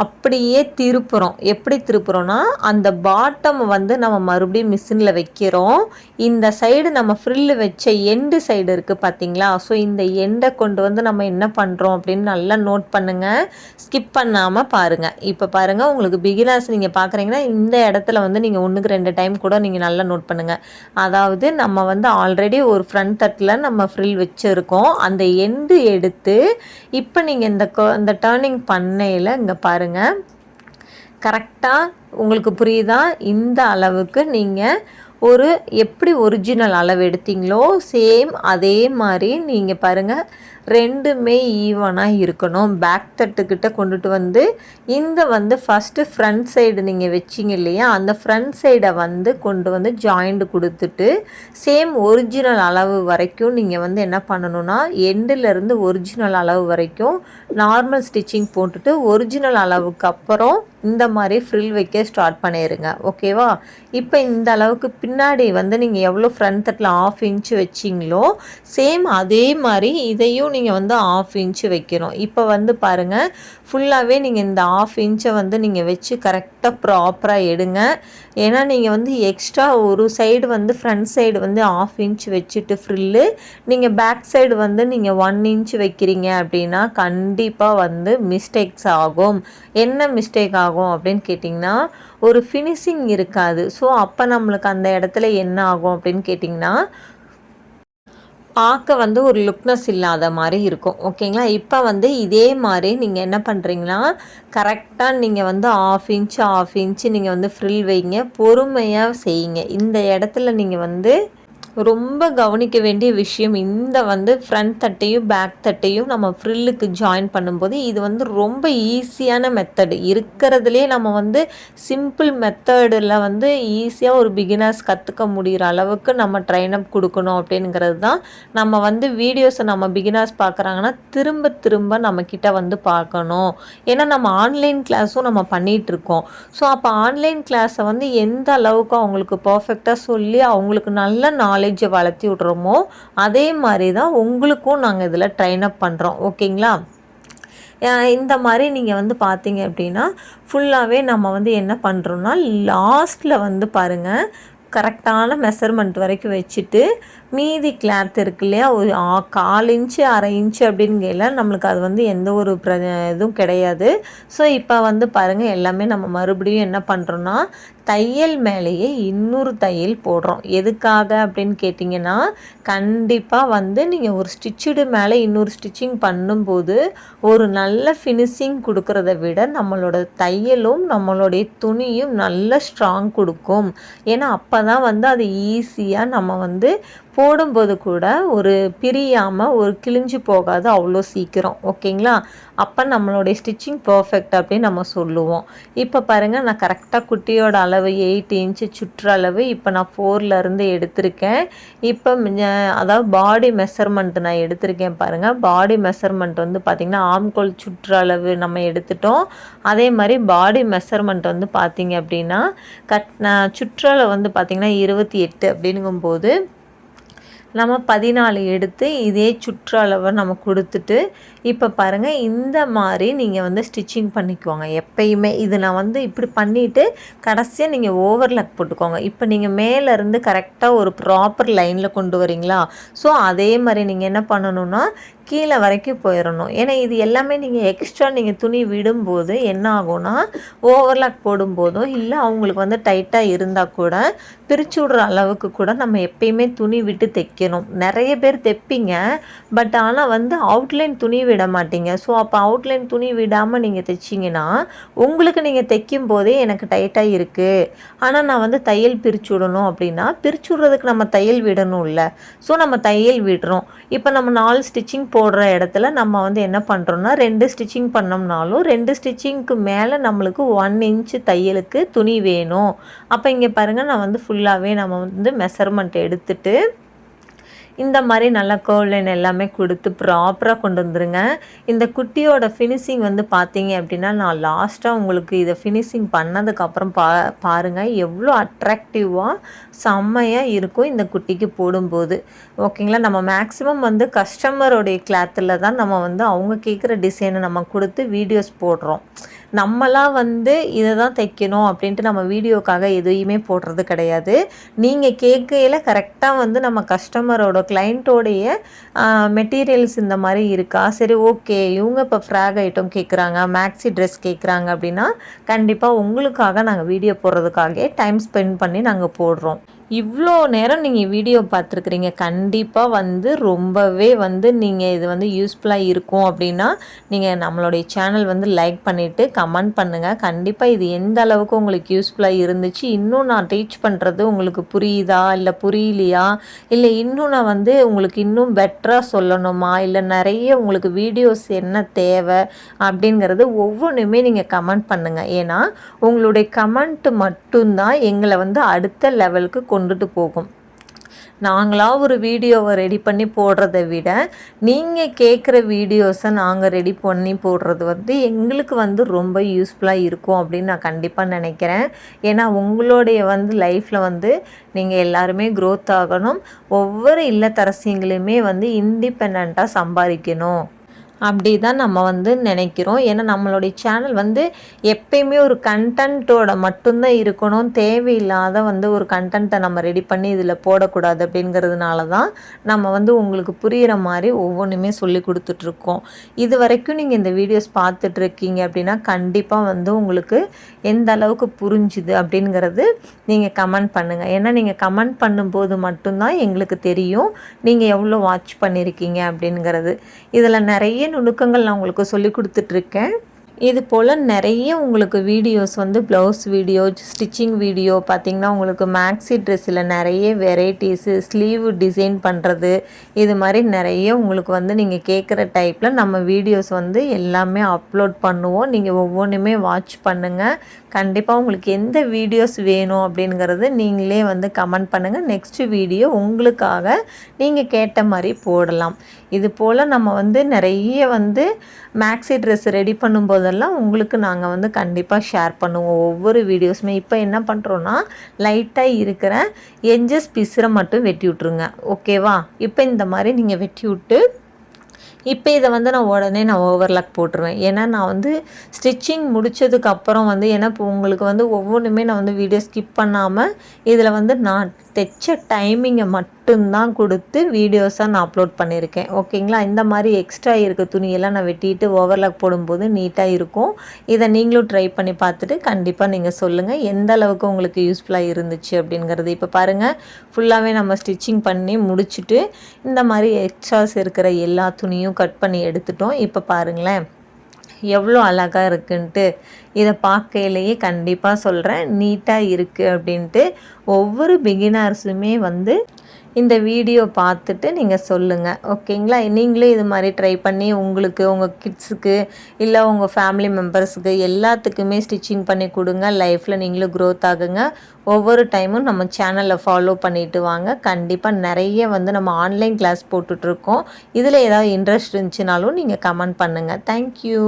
[SPEAKER 1] அப்படியே திருப்புறோம். எப்படி திருப்புறோன்னா, அந்த பாட்டம் வந்து நம்ம மறுபடியும் மிஷினில் வைக்கிறோம். இந்த சைடு நம்ம ஃப்ரில்லு வச்ச எண்டு சைடு இருக்குது பார்த்தீங்களா? ஸோ இந்த எண்டை கொண்டு வந்து நம்ம என்ன பண்ணுறோம் அப்படின்னு நல்லா நோட் பண்ணுங்கள், ஸ்கிப் பண்ணாமல் பாருங்கள். இப்போ பாருங்கள், உங்களுக்கு பிகினர்ஸ் நீங்கள் பார்க்குறீங்கன்னா இந்த இடத்துல வந்து நீங்கள் 1க்கு 2 டைம் கூட நீங்கள் நல்லா நோட் பண்ணுங்கள். அதாவது நம்ம வந்து ஆல்ரெடி ஒரு ஃப்ரண்ட் தட்டில் நம்ம ஃப்ரில் வச்சுருக்கோம். அந்த எண்டு எடுத்து இப்போ நீங்கள் இந்த டர்னிங் பண்ணையில் இங்கே பாருங்கள், கரெக்டாக உங்களுக்கு புரியுதா? இந்த அளவுக்கு நீங்கள் ஒரு எப்படி ஒரிஜினல் அளவு எடுத்தீங்களோ சேம் அதே மாதிரி நீங்கள் பாருங்கள், ரெண்டுமே ஈவனாக இருக்கணும். பேக் தட்டுக்கிட்ட கொண்டுட்டு வந்து இந்த வந்து ஃபஸ்ட்டு ஃப்ரண்ட் சைடு நீங்கள் வச்சிங்க இல்லையா, அந்த ஃப்ரண்ட் சைடை வந்து கொண்டு வந்து ஜாயிண்ட் கொடுத்துட்டு சேம் ஒரிஜினல் அளவு வரைக்கும் நீங்கள் வந்து என்ன பண்ணணுன்னா, எண்டிலேருந்து ஒரிஜினல் அளவு வரைக்கும் நார்மல் ஸ்டிச்சிங் போட்டுட்டு ஒரிஜினல் அளவுக்கு அப்புறம் இந்த மாதிரி ஃப்ரில் வைக்க ஸ்டார்ட் பண்ணிடுங்க. ஓகேவா? இப்போ இந்த அளவுக்கு பின்னாடி வந்து நீங்கள் எவ்வளோ ஃப்ரண்ட் தட்டில் 1/2 இன்ச்சு வச்சிங்களோ சேம் அதே மாதிரி இதையும் நீங்கள் வந்து 1/2 இன்ச்சு வைக்கணும். இப்போ வந்து பாருங்கள், ஃபுல்லாகவே நீங்கள் இந்த 1/2 இன்ச்சை வந்து நீங்கள் வச்சு கரெக்டாக ப்ராப்பராக எடுங்க. ஏன்னா நீங்கள் வந்து எக்ஸ்ட்ரா ஒரு சைடு வந்து ஃப்ரண்ட் சைடு வந்து 1/2 இன்ச் வச்சுட்டு ஃப்ரில்லு, நீங்கள் பேக் சைடு வந்து நீங்கள் 1 இன்ச் வைக்கிறீங்க அப்படின்னா கண்டிப்பாக வந்து மிஸ்டேக்ஸ் ஆகும். என்ன மிஸ்டேக் ஆகும் அப்படின்னு கேட்டிங்கன்னா, ஒரு ஃபினிஷிங் இருக்காது. ஸோ அப்போ நம்மளுக்கு அந்த இடத்துல என்ன ஆகும் அப்படின்னு கேட்டிங்கன்னா, பார்க்க வந்து ஒரு லுக்னஸ் இல்லாத மாதிரி இருக்கும். ஓகேங்களா? இப்போ வந்து இதே மாதிரி நீங்கள் என்ன பண்ணுறீங்கன்னா, கரெக்டாக நீங்கள் வந்து 1/2 இன்ச்சு நீங்கள் வந்து ஃப்ரில் வைங்க, பொறுமையாக செய்யுங்க. இந்த இடத்துல நீங்கள் வந்து ரொம்ப கவனிக்க வேண்டிய விஷயம், இந்த வந்து ஃப்ரண்ட் தட்டையும் பேக் தட்டையும் நம்ம ஃப்ரில்லுக்கு ஜாயின் பண்ணும்போது இது வந்து ரொம்ப ஈஸியான மெத்தடு இருக்கிறதுலே. நம்ம வந்து சிம்பிள் மெத்தடில் வந்து ஈஸியாக ஒரு பிகினர்ஸ் கற்றுக்க முடிகிற அளவுக்கு நம்ம ட்ரைன் அப் கொடுக்கணும் அப்படிங்கிறது தான். நம்ம வந்து வீடியோஸை நம்ம பிகினர்ஸ் பார்க்குறாங்கன்னா திரும்ப திரும்ப நம்மக்கிட்ட வந்து பார்க்கணும். ஏன்னா நம்ம ஆன்லைன் கிளாஸும் நம்ம பண்ணிகிட்ருக்கோம். ஸோ அப்போ ஆன்லைன் கிளாஸை வந்து எந்த அளவுக்கு அவங்களுக்கு பர்ஃபெக்டாக சொல்லி அவங்களுக்கு நல்ல நாலேஜை வளர்த்தி விட்றோமோ அதே மாதிரி தான் உங்களுக்கும் நாங்கள் இதில் ட்ரெயின் அப் பண்ணுறோம். ஓகேங்களா? இந்த மாதிரி நீங்கள் வந்து பார்த்தீங்க அப்படின்னா ஃபுல்லாகவே நம்ம வந்து என்ன பண்ணுறோன்னா லாஸ்ட்டில் வந்து பாருங்கள், கரெக்டான மெஷர்மெண்ட் வரைக்கும் வச்சுட்டு
[SPEAKER 2] மீதி கிளாத் இருக்கு இல்லையா, ஒரு 1/4 இன்ச்சு 1/2 இன்ச்சு அப்படின்கையில நம்மளுக்கு அது வந்து எந்த ஒரு இதுவும் கிடையாது. ஸோ இப்போ வந்து பாருங்கள், எல்லாமே நம்ம மறுபடியும் என்ன பண்ணுறோன்னா தையல் மேலேயே இன்னொரு தையல் போடுறோம். எதுக்காக அப்படின்னு கேட்டிங்கன்னா, கண்டிப்பாக வந்து நீங்கள் ஒரு ஸ்டிச்சுடு மேலே இன்னொரு ஸ்டிச்சிங் பண்ணும்போது ஒரு நல்ல ஃபினிஷிங் கொடுக்குறத விட நம்மளோட தையலும் நம்மளுடைய துணியும் நல்ல ஸ்ட்ராங் கொடுக்கும். ஏன்னா அப்போ தான் வந்து அது ஈஸியாக நம்ம வந்து போடும்போது கூட ஒரு பிரியாமல் ஒரு கிழிஞ்சு போகாது அவ்வளோ சீக்கிரம். ஓகேங்களா? அப்போ நம்மளுடைய ஸ்டிச்சிங் பர்ஃபெக்ட் அப்படின்னு நம்ம சொல்லுவோம். இப்போ பாருங்கள், நான் கரெக்டாக குட்டியோட அளவு 8 இன்ச்சு சுற்றளவு இப்போ நான் 4லேருந்து எடுத்திருக்கேன். இப்போ அதாவது பாடி மெஷர்மெண்ட் நான் எடுத்திருக்கேன் பாருங்கள். பாடி மெஷர்மெண்ட் வந்து பார்த்திங்கன்னா ஆம்கோல் சுற்றளவு நம்ம எடுத்துட்டோம். அதே மாதிரி பாடி மெஷர்மெண்ட் வந்து பார்த்திங்க அப்படின்னா சுற்றளவு வந்து பார்த்திங்கன்னா 28 அப்படிங்கும்போது நம்ம 14 எடுத்து இதே சுற்றளவை நம்ம கொடுத்துட்டு இப்போ பாருங்கள், இந்த மாதிரி நீங்கள் வந்து ஸ்டிச்சிங் பண்ணிக்குவாங்க. எப்பயுமே இது நான் வந்து இப்படி பண்ணிவிட்டு கடைசியாக நீங்கள் ஓவர்லாக் போட்டுக்கோங்க. இப்போ நீங்கள் மேலேருந்து கரெக்டாக ஒரு ப்ராப்பர் லைனில் கொண்டு வரீங்களா, ஸோ அதே மாதிரி நீங்கள் என்ன பண்ணணுன்னா கீழே வரைக்கும் போயிடணும். ஏன்னா இது எல்லாமே நீங்கள் எக்ஸ்ட்ரா நீங்கள் துணி விடும்போது என்ன ஆகும்னா ஓவர்லாக் போடும்போதும் இல்லை அவங்களுக்கு வந்து டைட்டாக இருந்தால் கூட பிரித்து விடுற அளவுக்கு கூட நம்ம எப்பயுமே துணி விட்டு தைக்கணும். நிறைய பேர் தைப்பீங்க, பட் ஆனால் வந்து அவுட்லைன் துணி விட மாட்டீங்க. ஸோ அப்போ அவுட்லைன் துணி விடாமல் நீங்கள் தைச்சிங்கன்னா உங்களுக்கு நீங்கள் தைக்கும் போதே எனக்கு டைட்டாக இருக்குது, ஆனால் நான் வந்து தையல் பிரித்து விடணும் அப்படின்னா பிரித்து விடுறதுக்கு நம்ம தையல் விடணும் இல்லை. ஸோ நம்ம தையல் விடுறோம். இப்போ நம்ம 4 ஸ்டிச்சிங் போடுற இடத்துல நம்ம வந்து என்ன பண்ணுறோன்னா 2 ஸ்டிச்சிங் பண்ணோம்னாலும் 2 ஸ்டிச்சிங்க்கு மேலே நம்மளுக்கு 1 இன்ச்சு தையலுக்கு துணி வேணும். அப்போ இங்கே பாருங்கள், நான் வந்து ஃபுல்லாகவே நம்ம வந்து மெஷர்மெண்ட் எடுத்துட்டு இந்த மாதிரி நல்லா கர்வ் லைன் எல்லாமே கொடுத்து ப்ராப்பராக கொண்டு வந்துருங்க. இந்த குட்டியோட ஃபினிஷிங் வந்து பார்த்தீங்க அப்படின்னா நான் லாஸ்ட்டாக உங்களுக்கு இதை ஃபினிஷிங் பண்ணதுக்கப்புறம் பாருங்கள் எவ்வளோ அட்ராக்டிவாக செம்மையாக இருக்கும் இந்த குட்டிக்கு போடும்போது. ஓகேங்களா? நம்ம மேக்ஸிமம் வந்து கஸ்டமரோடைய கிளாத்தில் தான் நம்ம வந்து அவங்க கேட்குற டிசைனை நம்ம கொடுத்து வீடியோஸ் போடுறோம். நம்மளாம் வந்து இதை தான் தைக்கணும் அப்படின்ட்டு நம்ம வீடியோக்காக எதையுமே போடுறது கிடையாது. நீங்கள் கேட்கையில் கரெக்டாக வந்து நம்ம கஸ்டமரோட கிளைண்ட்டோடைய மெட்டீரியல்ஸ் இந்த மாதிரி இருக்கா, சரி ஓகே இவங்க இப்போ ஃப்ராக் ஐட்டம் கேட்குறாங்க, மேக்ஸி ட்ரெஸ் கேட்குறாங்க அப்படின்னா கண்டிப்பாக உங்களுக்காக நாங்கள் வீடியோ போடுறதுக்காகவே டைம் ஸ்பெண்ட் பண்ணி நாங்கள் போடுறோம். இவ்வளோ நேரம் நீங்கள் வீடியோ பார்த்துருக்குறீங்க, கண்டிப்பாக வந்து ரொம்பவே வந்து நீங்கள் இது வந்து யூஸ்ஃபுல்லாக இருக்கும் அப்படின்னா நீங்கள் நம்மளுடைய சேனல் வந்து லைக் பண்ணிவிட்டு கமெண்ட் பண்ணுங்கள். கண்டிப்பாக இது எந்த அளவுக்கு உங்களுக்கு யூஸ்ஃபுல்லாக இருந்துச்சு, இன்னும் நான் டீச் பண்ணுறது உங்களுக்கு புரியுதா இல்லை புரியலையா, இல்லை இன்னும் நான் வந்து உங்களுக்கு இன்னும் பெட்டராக சொல்லணுமா, இல்லை நிறைய உங்களுக்கு வீடியோஸ் என்ன தேவை அப்படிங்கிறது ஒவ்வொன்றுமே நீங்கள் கமெண்ட் பண்ணுங்கள். ஏன்னா உங்களுடைய கமெண்ட் மட்டும்தான் எங்களை வந்து அடுத்த லெவலுக்கு கொண்டுட்டு போகும். நாங்களாக ஒரு வீடியோவை ரெடி பண்ணி போடுறத விட நீங்கள் கேட்குற வீடியோஸை நாங்கள் ரெடி பண்ணி போடுறது வந்து எங்களுக்கு வந்து ரொம்ப யூஸ்ஃபுல்லாக இருக்கும் அப்படின்னு நான் கண்டிப்பாக நினைக்கிறேன். ஏன்னா உங்களுடைய வந்து லைஃப்பில் வந்து நீங்கள் எல்லாருமே க்ரோத் ஆகணும், ஒவ்வொரு இல்லத்தரசிங்களையுமே வந்து இண்டிபெண்ட்டாக சம்பாதிக்கணும் அப்படி தான் நம்ம வந்து நினைக்கிறோம். ஏன்னா நம்மளுடைய சேனல் வந்து எப்பயுமே ஒரு கண்டென்ட்டோட மட்டும்தான் இருக்கணும், தேவையில்லாத வந்து ஒரு கண்டென்ட்டை நம்ம ரெடி பண்ணி இதில் போடக்கூடாது அப்படிங்கிறதுனால தான் நம்ம வந்து உங்களுக்கு புரிகிற மாதிரி ஒவ்வொன்றுமே சொல்லி கொடுத்துட்ருக்கோம். இது வரைக்கும் நீங்கள் இந்த வீடியோஸ் பார்த்துட்ருக்கீங்க அப்படின்னா கண்டிப்பாக வந்து உங்களுக்கு எந்த அளவுக்கு புரிஞ்சுது அப்படிங்கிறது நீங்கள் கமெண்ட் பண்ணுங்கள். ஏன்னா நீங்கள் கமெண்ட் பண்ணும்போது மட்டும்தான் எங்களுக்கு தெரியும் நீங்கள் எவ்வளோ வாட்ச் பண்ணியிருக்கீங்க அப்படிங்கிறது. இதில் நிறைய நுணுக்கங்கள் நான் உங்களுக்கு சொல்லி கொடுத்துட்ருக்கேன். இது போல் நிறைய உங்களுக்கு வீடியோஸ் வந்து ப்ளவுஸ் வீடியோ, ஸ்டிச்சிங் வீடியோ பார்த்திங்கன்னா உங்களுக்கு மேக்ஸி ட்ரெஸ்ஸில் நிறைய வெரைட்டிஸு, ஸ்லீவ் டிசைன் பண்ணுறது, இது மாதிரி நிறைய உங்களுக்கு வந்து நீங்கள் கேட்குற டைப்பில் நம்ம வீடியோஸ் வந்து எல்லாமே அப்லோட் பண்ணுவோம். நீங்கள் ஒவ்வொன்றுமே வாட்ச் பண்ணுங்கள். கண்டிப்பாக உங்களுக்கு எந்த வீடியோஸ் வேணும் அப்படிங்கிறது நீங்களே வந்து கமெண்ட் பண்ணுங்கள். நெக்ஸ்ட்டு வீடியோ உங்களுக்காக நீங்கள் கேட்ட மாதிரி போடலாம். இது போல் நம்ம வந்து நிறைய வந்து மேக்ஸி ட்ரெஸ் ரெடி பண்ணும்போதெல்லாம் உங்களுக்கு நாங்கள் வந்து கண்டிப்பாக ஷேர் பண்ணுவோம் ஒவ்வொரு வீடியோஸுமே. இப்போ என்ன பண்ணுறோன்னா லைட்டாக இருக்கிற எட்ஜஸ் பீஸரை மட்டும் வெட்டி விட்ருங்க. ஓகேவா? இப்போ இந்த மாதிரி நீங்கள் வெட்டி விட்டு இப்போ இதை வந்து நான் உடனே ஓவர்லாக் போட்டுருவேன். ஏன்னா நான் வந்து ஸ்டிச்சிங் முடித்ததுக்கப்புறம் வந்து ஏன்னா இப்போ உங்களுக்கு வந்து ஒவ்வொன்றுமே நான் வந்து வீடியோ ஸ்கிப் பண்ணாமல் இதில் வந்து நான்
[SPEAKER 1] தைச்ச டைமிங்கை மட்டும்தான் கொடுத்து வீடியோஸாக நான் அப்லோட் பண்ணியிருக்கேன். ஓகேங்களா? இந்த மாதிரி எக்ஸ்ட்ரா இருக்க துணியெல்லாம் நான் வெட்டிட்டு ஓவர்லாக் போடும்போது நீட்டாக இருக்கும். இதை நீங்களும் ட்ரை பண்ணி பார்த்துட்டு கண்டிப்பாக நீங்கள் சொல்லுங்கள் எந்த அளவுக்கு உங்களுக்கு யூஸ்ஃபுல்லாக இருந்துச்சு அப்படிங்கிறது. இப்போ பாருங்கள், ஃபுல்லாகவே நம்ம ஸ்டிச்சிங் பண்ணி முடிச்சுட்டு இந்த மாதிரி எக்ஸ்ட்ராஸ் இருக்கிற எல்லா துணியும் கட் பண்ணி எடுத்துட்டோம். இப்போ பாருங்களேன் எவ்வளோ அழகாக இருக்குன்ட்டு. இதை பார்க்கையிலேயே கண்டிப்பாக சொல்கிறேன் நீட்டாக இருக்குது அப்படின்ட்டு. ஒவ்வொரு பிகினர்ஸுமே வந்து இந்த வீடியோ பார்த்துட்டு நீங்கள் சொல்லுங்கள். ஓகேங்களா? நீங்களும் இது மாதிரி ட்ரை பண்ணி உங்களுக்கு உங்கள் கிட்ஸுக்கு இல்லை உங்கள் ஃபேமிலி மெம்பர்ஸுக்கு எல்லாத்துக்குமே ஸ்டிச்சிங் பண்ணி கொடுங்க. லைஃப்பில் நீங்களும் க்ரோத் ஆகுங்க. ஒவ்வொரு டைமும் நம்ம சேனலை ஃபாலோ பண்ணிட்டு வாங்க. கண்டிப்பாக நிறைய வந்து நம்ம ஆன்லைன் கிளாஸ் போட்டுட்ருக்கோம். இதில் ஏதாவது இன்ட்ரெஸ்ட் இருந்துச்சுனாலும் நீங்கள் கமெண்ட் பண்ணுங்கள். தேங்க்யூ.